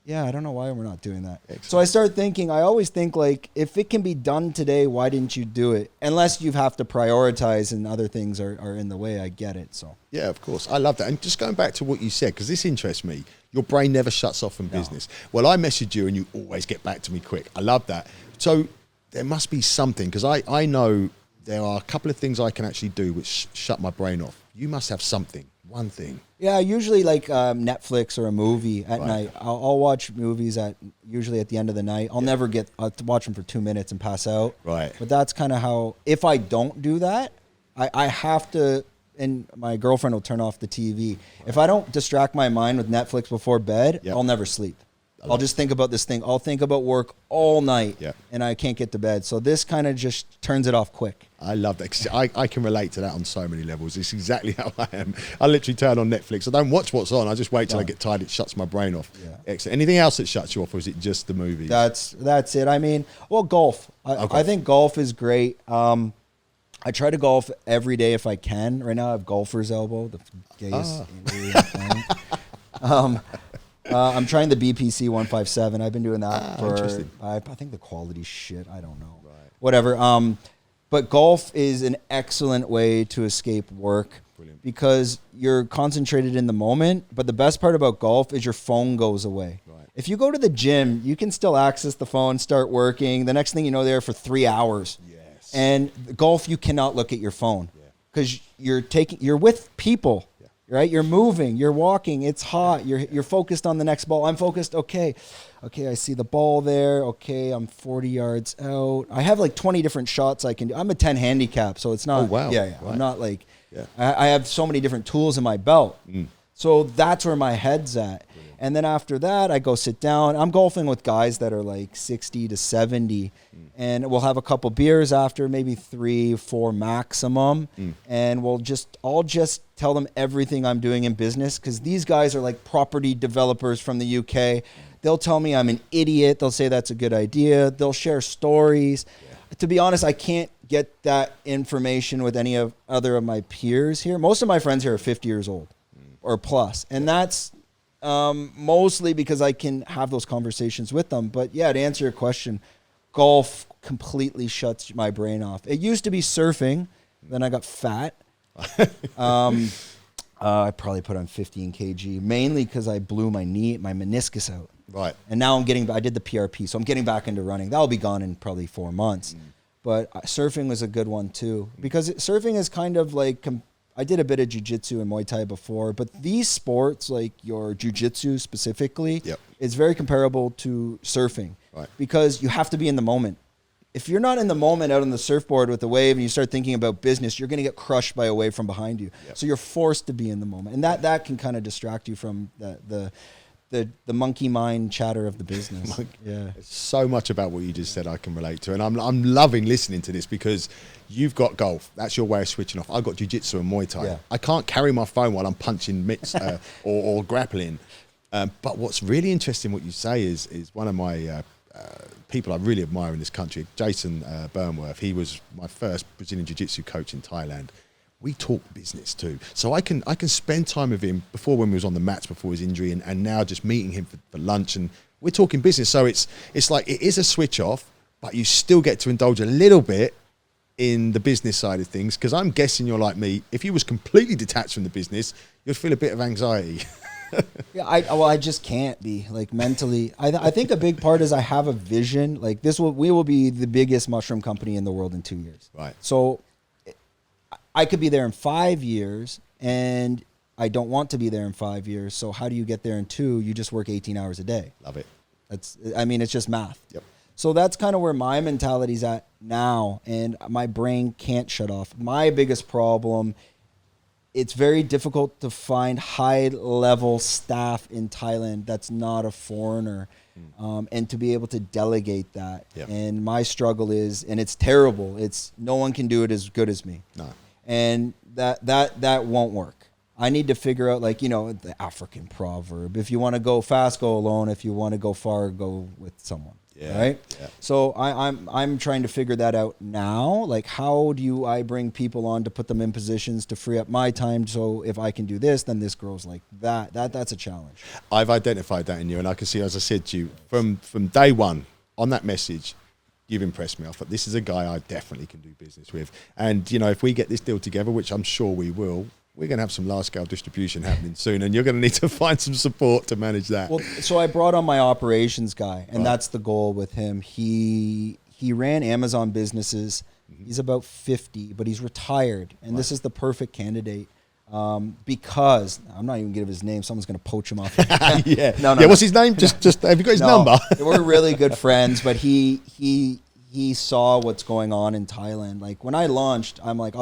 yeah, I don't know why we're not doing that. Excellent. So I started thinking, I always think like, if it can be done today, why didn't you do it? Unless you have to prioritize and other things are in the way. I get it. So yeah, of course. I love that. And just going back to what you said, because this interests me, your brain never shuts off from business. Well, I message you and you always get back to me quick. I love that. So there must be something, because I know there are a couple of things I can actually do which shut my brain off. You must have something, one thing. Yeah, usually like Netflix or a movie at night. I'll watch movies usually at the end of the night. I'll watch them for 2 minutes and pass out. Right. But that's kind of how, if I don't do that, I have to, and my girlfriend will turn off the TV. Right. If I don't distract my mind with Netflix before bed, I'll never sleep. I'll just think about this thing. I'll think about work all night, and I can't get to bed. So this kind of just turns it off quick. I love that. 'Cause I can relate to that on so many levels. It's exactly how I am. I literally turn on Netflix. I don't watch what's on. I just wait till I get tired. It shuts my brain off. Yeah. Excellent. Anything else that shuts you off, or is it just the movies? That's it. I mean, well, golf. I think golf is great. I try to golf every day if I can. Right now I have golfer's elbow, the gayest injury I'm playing. I'm trying the BPC 157. I've been doing that for, I think the quality's shit. I don't know. Right. Whatever. But golf is an excellent way to escape work. Brilliant. Because you're concentrated in the moment. But the best part about golf is your phone goes away. Right. If you go to the gym, you can still access the phone, start working. The next thing you know, there for 3 hours. Yes. And golf, you cannot look at your phone because you're with people. Right, you're moving, you're walking. It's hot. You're focused on the next ball. I'm focused. Okay, I see the ball there. Okay, I'm 40 yards out. I have like 20 different shots I can do. I'm a 10 handicap, so it's not. Oh wow. Yeah. Right. I'm not like. Yeah. I have so many different tools in my belt. So that's where my head's at. And then after that, I go sit down. I'm golfing with guys that are like 60 to 70. And we'll have a couple beers after, maybe 3, 4 maximum. And I'll just tell them everything I'm doing in business, because these guys are like property developers from the UK. They'll tell me I'm an idiot. They'll say that's a good idea. They'll share stories. To be honest, I can't get that information with any of other of my peers here. Most of my friends here are 50 years old or plus. And that's mostly because I can have those conversations with them. But yeah, to answer your question, golf completely shuts my brain off. It used to be surfing. Then I got fat. I probably put on 15 kg, mainly because I blew my meniscus out. Right. And now I did the PRP, so I'm getting back into running. That'll be gone in probably 4 months. But surfing was a good one too, because surfing is kind of like, I did a bit of jiu-jitsu and Muay Thai before, but these sports, like your jiu-jitsu specifically, is very comparable to surfing. Right. Because you have to be in the moment. If you're not in the moment out on the surfboard with the wave and you start thinking about business, you're going to get crushed by a wave from behind you. Yep. So you're forced to be in the moment. And that can kind of distract you from the monkey mind chatter of the business. Yeah. So much about what you just said I can relate to. And I'm loving listening to this, because you've got golf. That's your way of switching off. I've got jiu-jitsu and Muay Thai. Yeah. I can't carry my phone while I'm punching mitts or grappling. But what's really interesting, what you say, is one of my people I really admire in this country, Jason Burnworth. He was my first Brazilian Jiu-Jitsu coach in Thailand. We talk business too. So I can spend time with him before, when we was on the mats before his injury, and now just meeting him for lunch, and we're talking business. So it's like, it is a switch off, but you still get to indulge a little bit in the business side of things, because I'm guessing you're like me. If you was completely detached from the business, you'd feel a bit of anxiety. Yeah, I just can't be, like, mentally. I think a big part is I have a vision. Like, we will be the biggest mushroom company in the world in 2 years. Right. So I could be there in 5 years, and I don't want to be there in 5 years. So how do you get there in 2? You just work 18 hours a day. Love it. It's just math. Yep. So that's kind of where my mentality's at now, and my brain can't shut off. My biggest problem it's very difficult to find high-level staff in Thailand that's not a foreigner, and to be able to delegate that. Yep. And my struggle is, and it's terrible, it's no one can do it as good as me. No. And that won't work. I need to figure out, like, you know, the African proverb. If you want to go fast, go alone. If you want to go far, go with someone. Yeah. Right? Yeah. So I'm trying to figure that out now. Like, how do I bring people on to put them in positions to free up my time, so if I can do this, then this grows like that. That's a challenge. I've identified that in you, and I can see, as I said to you, from day one on that message, you've impressed me. I thought, this is a guy I definitely can do business with. And, you know, if we get this deal together, which I'm sure we will, we're going to have some large-scale distribution happening soon, and you're going to need to find some support to manage that. Well, so I brought on my operations guy, and that's the goal with him. He ran Amazon businesses. He's about 50, but he's retired, and this is the perfect candidate because I'm not even going to give his name. Someone's going to poach him off. Yeah. No. What's his name? Just have you got his number? We're really good friends, but he saw what's going on in Thailand. Like, when I launched, I'm like,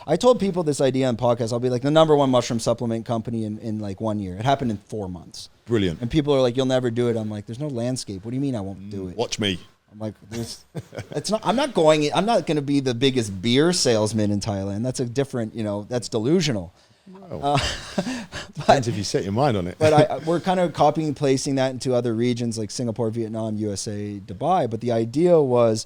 I told people this idea on podcast, I'll be like the #1 mushroom supplement company in like 1 year. It happened in 4 months. Brilliant. And people are like, you'll never do it. I'm like, there's no landscape. What do you mean I won't do it? Watch me. I'm like, I'm not going to be the biggest beer salesman in Thailand. That's a different, that's delusional. Well, depends if you set your mind on it. But we're kind of copying and placing that into other regions like Singapore, Vietnam, USA, Dubai. But the idea was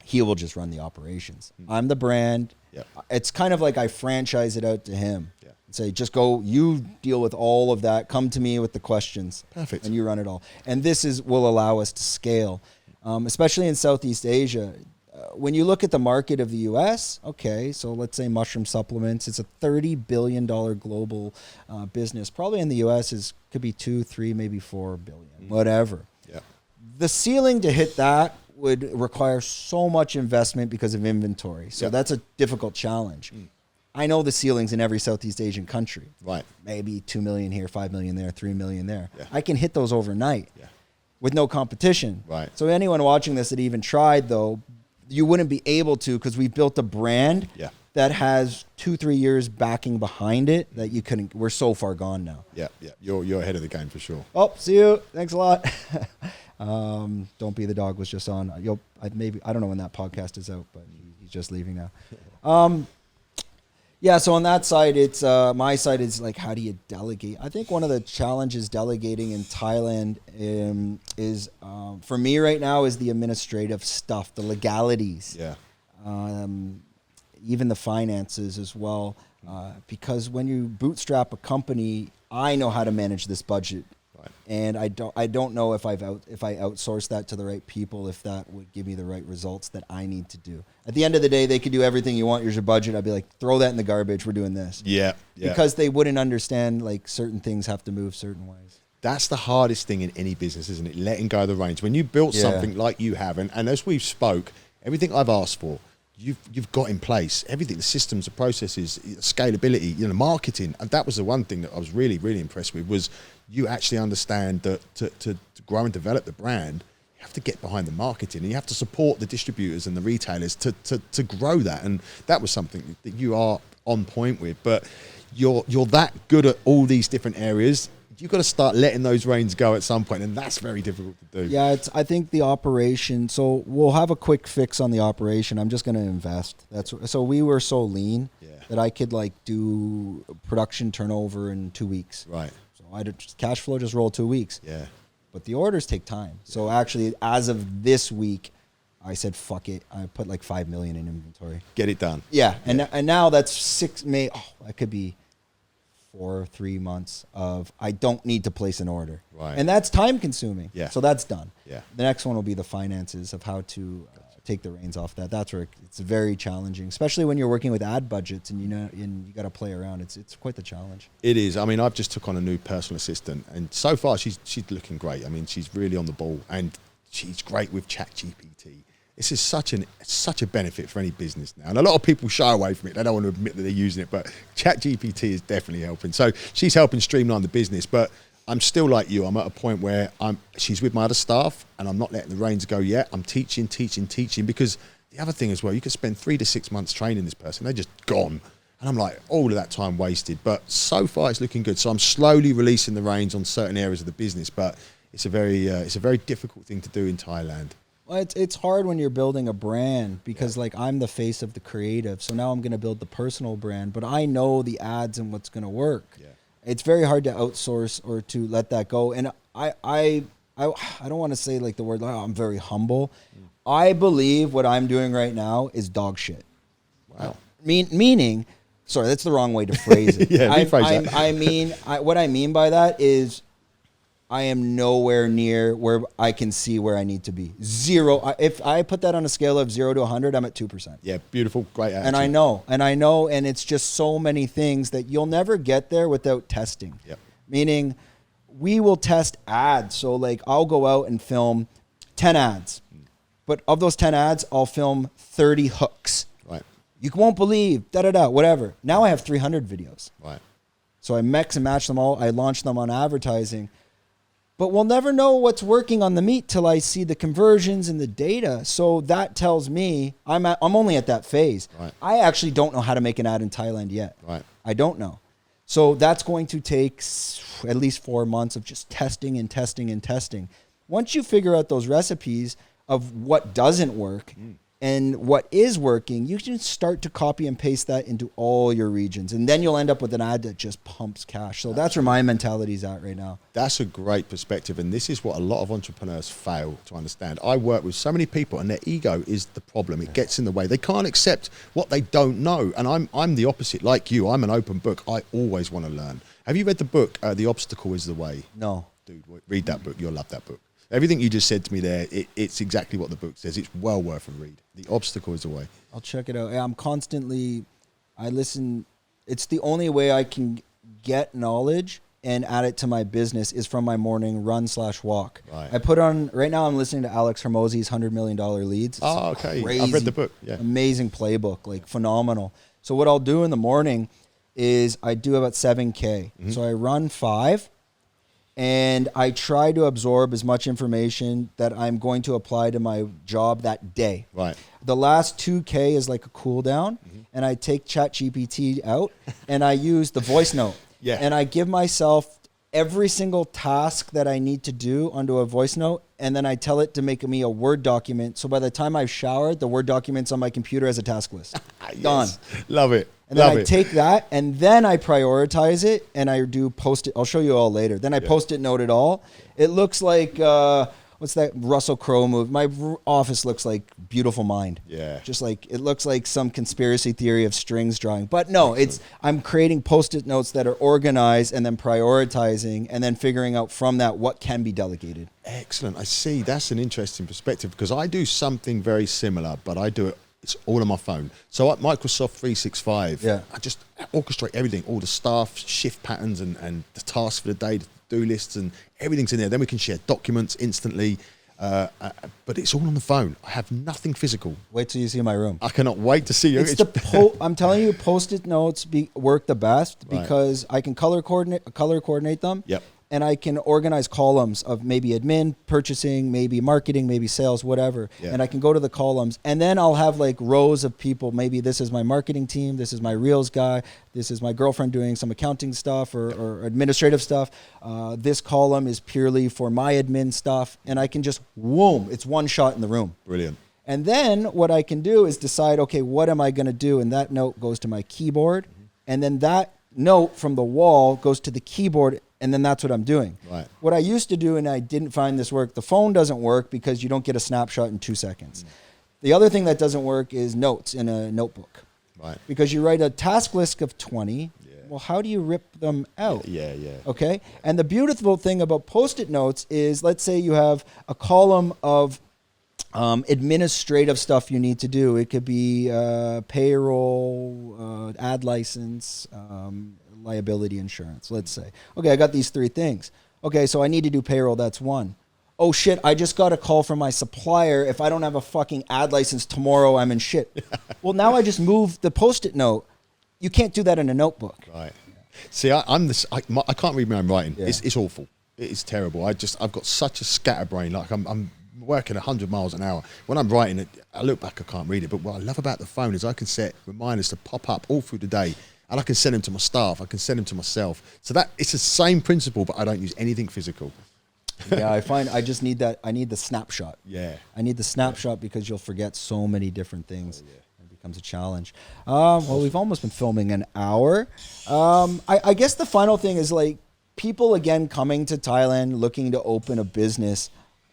he will just run the operations. I'm the brand. Yep. It's kind of like I franchise it out to him. Yeah. And say, just go, you deal with all of that. Come to me with the questions. Perfect. And you run it all. And this will allow us to scale, especially in Southeast Asia. When you look at the market of the U.S., okay, so let's say mushroom supplements, it's a $30 billion global business. Probably in the U.S. could be 2, 3, maybe 4 billion, whatever. Yeah. The ceiling to hit that would require so much investment because of inventory. So that's a difficult challenge. I know the ceilings in every Southeast Asian country. Right. Maybe 2 million here, 5 million there, 3 million there. Yeah. I can hit those overnight with no competition. Right. So anyone watching this that even tried, though, you wouldn't be able to, because we've built a brand that has 2-3 years backing behind it that you couldn't. We're so far gone now. Yeah. You're ahead of the game for sure. Oh, see you. Thanks a lot. Don't Be the Dog was just on. I don't know when that podcast is out, but he's just leaving now. So on that side, it's my side is like, how do you delegate? I think one of the challenges delegating in Thailand is for me right now is the administrative stuff, the legalities, even the finances as well. Because when you bootstrap a company, I know how to manage this budget. And I don't know if I outsource that to the right people, if that would give me the right results that I need to do. At the end of the day, they could do everything you want. Here's your budget. I'd be like, throw that in the garbage. We're doing this. Yeah. Because they wouldn't understand, like, certain things have to move certain ways. That's the hardest thing in any business, isn't it? Letting go of the reins. When you built something like you have, and as we've spoke, everything I've asked for, you've got in place. Everything, the systems, the processes, scalability, marketing. And that was the one thing that I was really, really impressed with, was you actually understand that to grow and develop the brand, you have to get behind the marketing, and you have to support the distributors and the retailers to grow that. And that was something that you are on point with. But you're that good at all these different areas. You've got to start letting those reins go at some point, and that's very difficult to do. Yeah, I think the operation. So we'll have a quick fix on the operation. I'm just going to invest. So we were so lean that I could do production turnover in 2 weeks. Right. So I just cash flow just roll 2 weeks. Yeah. But the orders take time. So actually, as of this week, I said fuck it. I put like 5 million in inventory. Get it done. Yeah, and now that's 6 May. Oh, that could be 4 or 3 months of I don't need to place an order. Right. And that's time consuming. Yeah. So that's done. Yeah. The next one will be the finances of how to take the reins off that. That's where it's very challenging, especially when you're working with ad budgets and you got to play around. It's quite the challenge. It is. I mean, I've just took on a new personal assistant, and so far she's looking great. I mean, she's really on the ball, and she's great with ChatGPT. This is such a benefit for any business now. And a lot of people shy away from it. They don't want to admit that they're using it, but ChatGPT is definitely helping. So she's helping streamline the business, but I'm still like you. I'm at a point where she's with my other staff, and I'm not letting the reins go yet. I'm teaching, because the other thing as well, you could spend 3 to 6 months training this person. They're just gone. And I'm like, all of that time wasted. But so far, it's looking good. So I'm slowly releasing the reins on certain areas of the business. But it's a very difficult thing to do in Thailand. Well, it's hard when you're building a brand because like I'm the face of the creative. So now I'm going to build the personal brand, but I know the ads and what's going to work. Yeah. It's very hard to outsource or to let that go. And I don't want to say like the word, oh, I'm very humble. I believe what I'm doing right now is dog shit. Wow. Meaning, sorry, that's the wrong way to phrase it. What I mean by that is I am nowhere near where I can see where I need to be. Zero. If I put that on a scale of 0 to 100, I'm at 2%. Yeah, beautiful, great attitude. And I know, and it's just so many things that you'll never get there without testing. Yep. Meaning, we will test ads. So like, I'll go out and film 10 ads, but of those 10 ads, I'll film 30 hooks. Right. You won't believe, whatever. Now I have 300 videos. Right. So I mix and match them all. I launch them on advertising. But we'll never know what's working on the meat till I see the conversions and the data. So that tells me I'm only at that phase. Right. I actually don't know how to make an ad in Thailand yet. Right. I don't know. So that's going to take at least 4 months of just testing and testing and testing. Once you figure out those recipes of what doesn't work and what is working, you can start to copy and paste that into all your regions. And then you'll end up with an ad that just pumps cash. So that's where my mentality is at right now. That's a great perspective. And this is what a lot of entrepreneurs fail to understand. I work with so many people and their ego is the problem. It gets in the way. They can't accept what they don't know. And I'm the opposite. Like you, I'm an open book. I always want to learn. Have you read the book, The Obstacle is the Way? No. Dude, read that book. You'll love that book. Everything you just said to me there, it's exactly what the book says. It's well worth a read. The Obstacle is the Way. I'll check it out. I listen. It's the only way I can get knowledge and add it to my business is from my morning run/walk. Right. I put on, right now I'm listening to Alex Hormozi's $100 Million Leads. It's okay. Crazy, I've read the book. Yeah. Amazing playbook, like phenomenal. So what I'll do in the morning is I do about 7K. So I run 5. And I try to absorb as much information that I'm going to apply to my job that day. Right. The last 2K is like a cool down, and I take ChatGPT out, and I use the voice note. Yeah. And I give myself every single task that I need to do onto a voice note, and then I tell it to make me a Word document. So by the time I've showered, the Word document's on my computer as a task list. Yes. Done. Love it. And then I take that and then I prioritize it and I do post-it. I'll show you all later. Then I post-it note it all. It looks like, what's that Russell Crowe movie? My office looks like Beautiful Mind. Yeah. Just like, it looks like some conspiracy theory of strings drawing. But no, I'm creating post-it notes that are organized and then prioritizing and then figuring out from that what can be delegated. Excellent. I see. That's an interesting perspective because I do something very similar, but I do it. It's all on my phone. So at Microsoft 365, I just orchestrate everything, all the staff, shift patterns and the tasks for the day, the to-do lists and everything's in there. Then we can share documents instantly, but it's all on the phone. I have nothing physical. Wait till you see my room. I cannot wait to see you. I'm telling you, post-it notes work the best because I can color coordinate them. Yep. And I can organize columns of maybe admin, purchasing, maybe marketing, maybe sales, whatever. Yeah. And I can go to the columns and then I'll have like rows of people. Maybe this is my marketing team. This is my Reels guy. This is my girlfriend doing some accounting stuff or administrative stuff. This column is purely for my admin stuff. And I can just, whoom, it's one shot in the room. Brilliant. And then what I can do is decide, okay, what am I going to do? And that note goes to my keyboard. And then that note from the wall goes to the keyboard. And then that's what I'm doing. Right. What I used to do, and I didn't find this work, the phone doesn't work because you don't get a snapshot in 2 seconds. The other thing that doesn't work is notes in a notebook. Right. Because you write a task list of 20. Well, how do you rip them out? Yeah. Okay? And the beautiful thing about Post-it notes is, let's say you have a column of administrative stuff you need to do. It could be payroll, ad license, liability insurance, let's say. Okay, I got these 3 things. Okay, so I need to do payroll, that's 1. Oh shit, I just got a call from my supplier. If I don't have a fucking ad license tomorrow, I'm in shit. Well, now I just moved the Post-it note. You can't do that in a notebook. Right. See, I can't read my own writing. Yeah. It's awful. It is terrible. I've got such a scatterbrain. Like I'm working 100 miles an hour. When I'm writing it, I look back, I can't read it. But what I love about the phone is I can set reminders to pop up all through the day, and I can send them to my staff. I can send them to myself. So that it's the same principle, but I don't use anything physical. Yeah, I find I just need that. I need the snapshot. Yeah. I need the snapshot because you'll forget so many different things. Oh, yeah. It becomes a challenge. Well, we've almost been filming an hour. I guess the final thing is like people again coming to Thailand looking to open a business.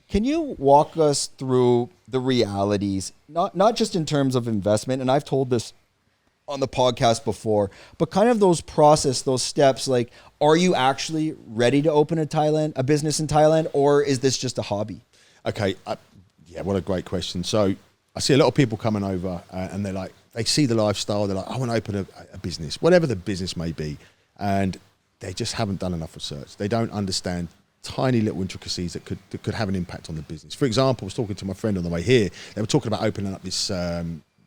Can you walk us through the realities, not just in terms of investment, and I've told this on the podcast before, but kind of those process, those steps, like, are you actually ready to open a business in Thailand, or is this just a hobby? Okay. Yeah, what a great question. So I see a lot of people coming over and they're like, they see the lifestyle. They're like, I want to open a business, whatever the business may be. And they just haven't done enough research. They don't understand tiny little intricacies that could have an impact on the business. For example, I was talking to my friend on the way here. They were talking about opening up this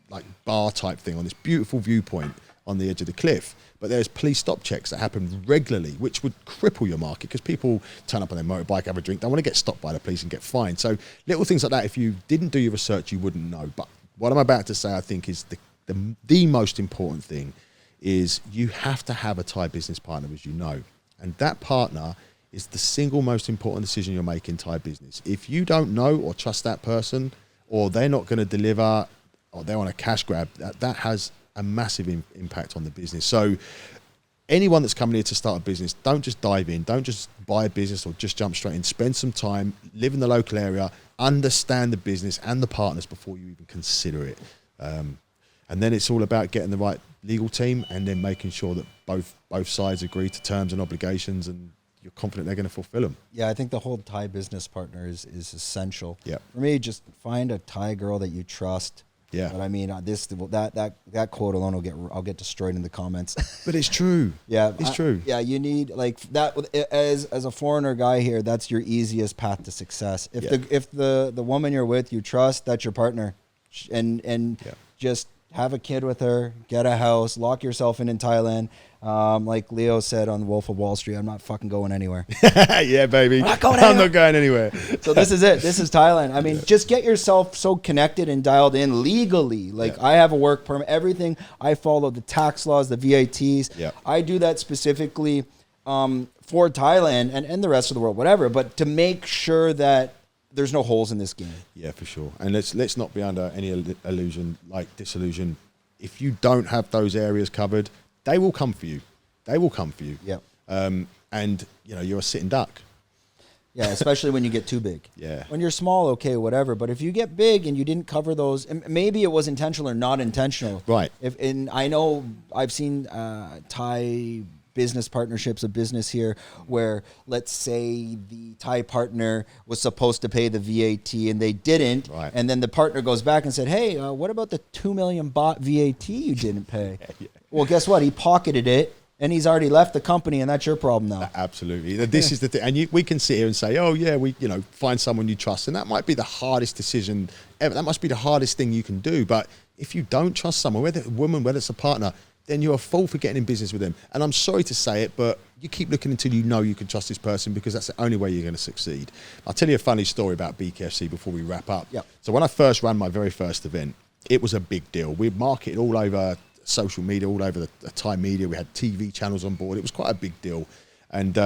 like bar type thing on this beautiful viewpoint on the edge of the cliff. But there's police stop checks that happen regularly, which would cripple your market because people turn up on their motorbike, have a drink, don't want to get stopped by the police and get fined. So little things like that, if you didn't do your research, you wouldn't know. But what I'm about to say, I think, is the most important thing is you have to have a Thai business partner, as you know. And that partner is the single most important decision you'll make in Thai business. If you don't know or trust that person, or they're not going to deliver, or they're on a cash grab, that has a massive impact on the business. So anyone that's coming here to start a business, don't just dive in, don't just buy a business or just jump straight in. Spend some time, live in the local area, understand the business and the partners before you even consider it. And then it's all about getting the right legal team and then making sure that both sides agree to terms and obligations, and you're confident they're going to fulfill them. Yeah, I think the whole Thai business partner is essential. Yeah. For me, just find a Thai girl that you trust. Yeah. But I mean, that quote alone I'll get destroyed in the comments. But it's true. Yeah, it's true. Yeah, you need like that as a foreigner guy here. That's your easiest path to success. If the woman you're with you trust, that's your partner, and just have a kid with her, get a house, lock yourself in Thailand. Like Leo said on Wolf of Wall Street, I'm not fucking going anywhere. Yeah, baby. I'm not going anywhere. So this is it. This is Thailand. I mean, just get yourself so connected and dialed in legally. Like I have a work permit, everything. I follow the tax laws, the VATs. Yeah. I do that specifically for Thailand and the rest of the world, whatever. But to make sure that there's no holes in this game. Yeah, for sure. And let's not be under any disillusion. If you don't have those areas covered, they will come for you. They will come for you. Yeah. And you're a sitting duck. Yeah, especially when you get too big. Yeah. When you're small, okay, whatever. But if you get big and you didn't cover those, and maybe it was intentional or not intentional. Right. And I know I've seen Thai business partnerships, a business here where, let's say, the Thai partner was supposed to pay the VAT and they didn't. Right. And then the partner goes back and said, hey, what about the 2 million baht VAT you didn't pay? Yeah. Well, guess what? He pocketed it. And he's already left the company, and that's your problem now. Absolutely. This is the thing. And we can sit here and say, oh, yeah, find someone you trust. And that might be the hardest decision ever. That must be the hardest thing you can do. But if you don't trust someone, whether it's a woman, whether it's a partner, then you're a fool for getting in business with them. And I'm sorry to say it, but you keep looking until you know you can trust this person, because that's the only way you're going to succeed. I'll tell you a funny story about BKFC before we wrap up. Yep. So when I first ran my very first event, it was a big deal. We marketed all over social media, all over the Thai media. We had TV channels on board. It was quite a big deal. And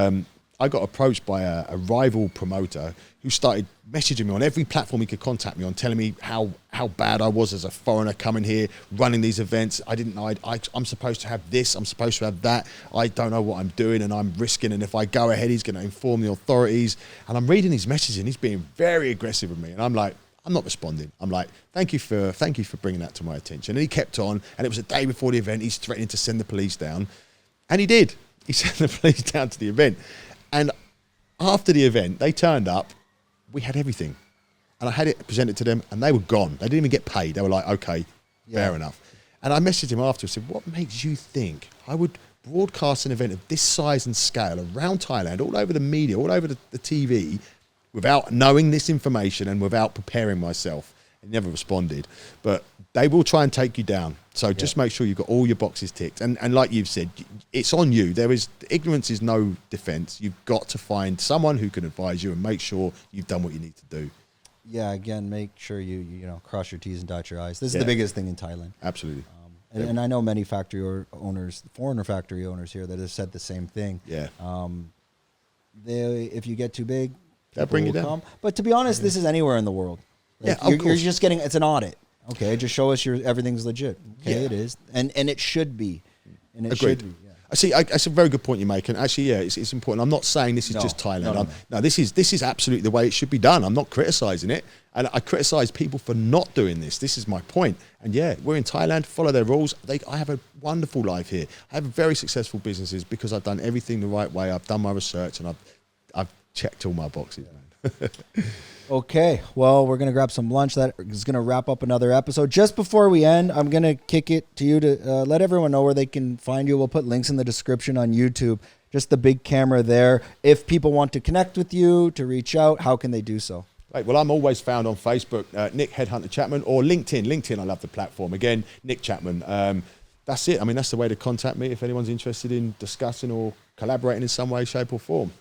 I got approached by a rival promoter who started messaging me on every platform he could contact me on, telling me how bad I was as a foreigner coming here, running these events. I didn't know I'm supposed to have this, I'm supposed to have that. I don't know what I'm doing, and I'm risking. And if I go ahead, he's going to inform the authorities. And I'm reading his messages, and he's being very aggressive with me. And I'm like, I'm not responding. I'm like, thank you for bringing that to my attention. And he kept on, and it was a day before the event. He's threatening to send the police down. And he did. He sent the police down to the event. And after the event, they turned up. We had everything. And I had it presented to them, and they were gone. They didn't even get paid. They were like, okay, fair enough. And I messaged him after and said, what makes you think I would broadcast an event of this size and scale around Thailand, all over the media, all over the TV, without knowing this information and without preparing myself? He never responded. But they will try and take you down. So just make sure you've got all your boxes ticked. And like you've said, it's on you. Ignorance is no defense. You've got to find someone who can advise you and make sure you've done what you need to do. Yeah, again, make sure you know, cross your T's and dot your I's. This is the biggest thing in Thailand. Absolutely. And I know many factory owners, foreigner factory owners here that have said the same thing. Yeah. If you get too big, they'll bring you down. come. But to be honest, this is anywhere in the world. Like, Yeah, you're just getting, it's an audit. Okay, just show us everything's legit. Okay, it is. And it should be. And it Agreed. should be. Yeah. I see. That's a very good point you make, and actually, yeah, it's important. I'm not saying this is just Thailand. No, this is absolutely the way it should be done. I'm not criticising it, and I criticise people for not doing this. This is my point. And yeah, we're in Thailand. Follow their rules. I have a wonderful life here. I have very successful businesses because I've done everything the right way. I've done my research, and I've checked all my boxes, man. Okay, well, we're going to grab some lunch. That is going to wrap up another episode. Just before we end, I'm going to kick it to you to let everyone know where they can find you. We'll put links in the description on YouTube, just the big camera there. If people want to connect with you, to reach out, how can they do so? Right, well, I'm always found on Facebook, Nick Headhunter Chapman, or LinkedIn. LinkedIn, I love the platform. Again, Nick Chapman. That's it. I mean, that's the way to contact me if anyone's interested in discussing or collaborating in some way, shape, or form.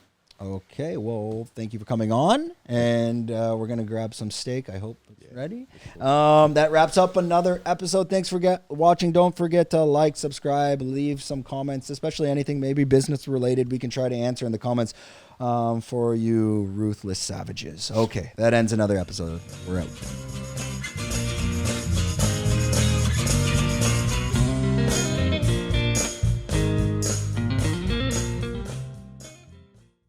Okay, well, thank you for coming on, and we're going to grab some steak. I hope it's ready. That wraps up another episode. Thanks for watching. Don't forget to like, subscribe, leave some comments, especially anything maybe business-related we can try to answer in the comments for you ruthless savages. Okay, that ends another episode. We're out.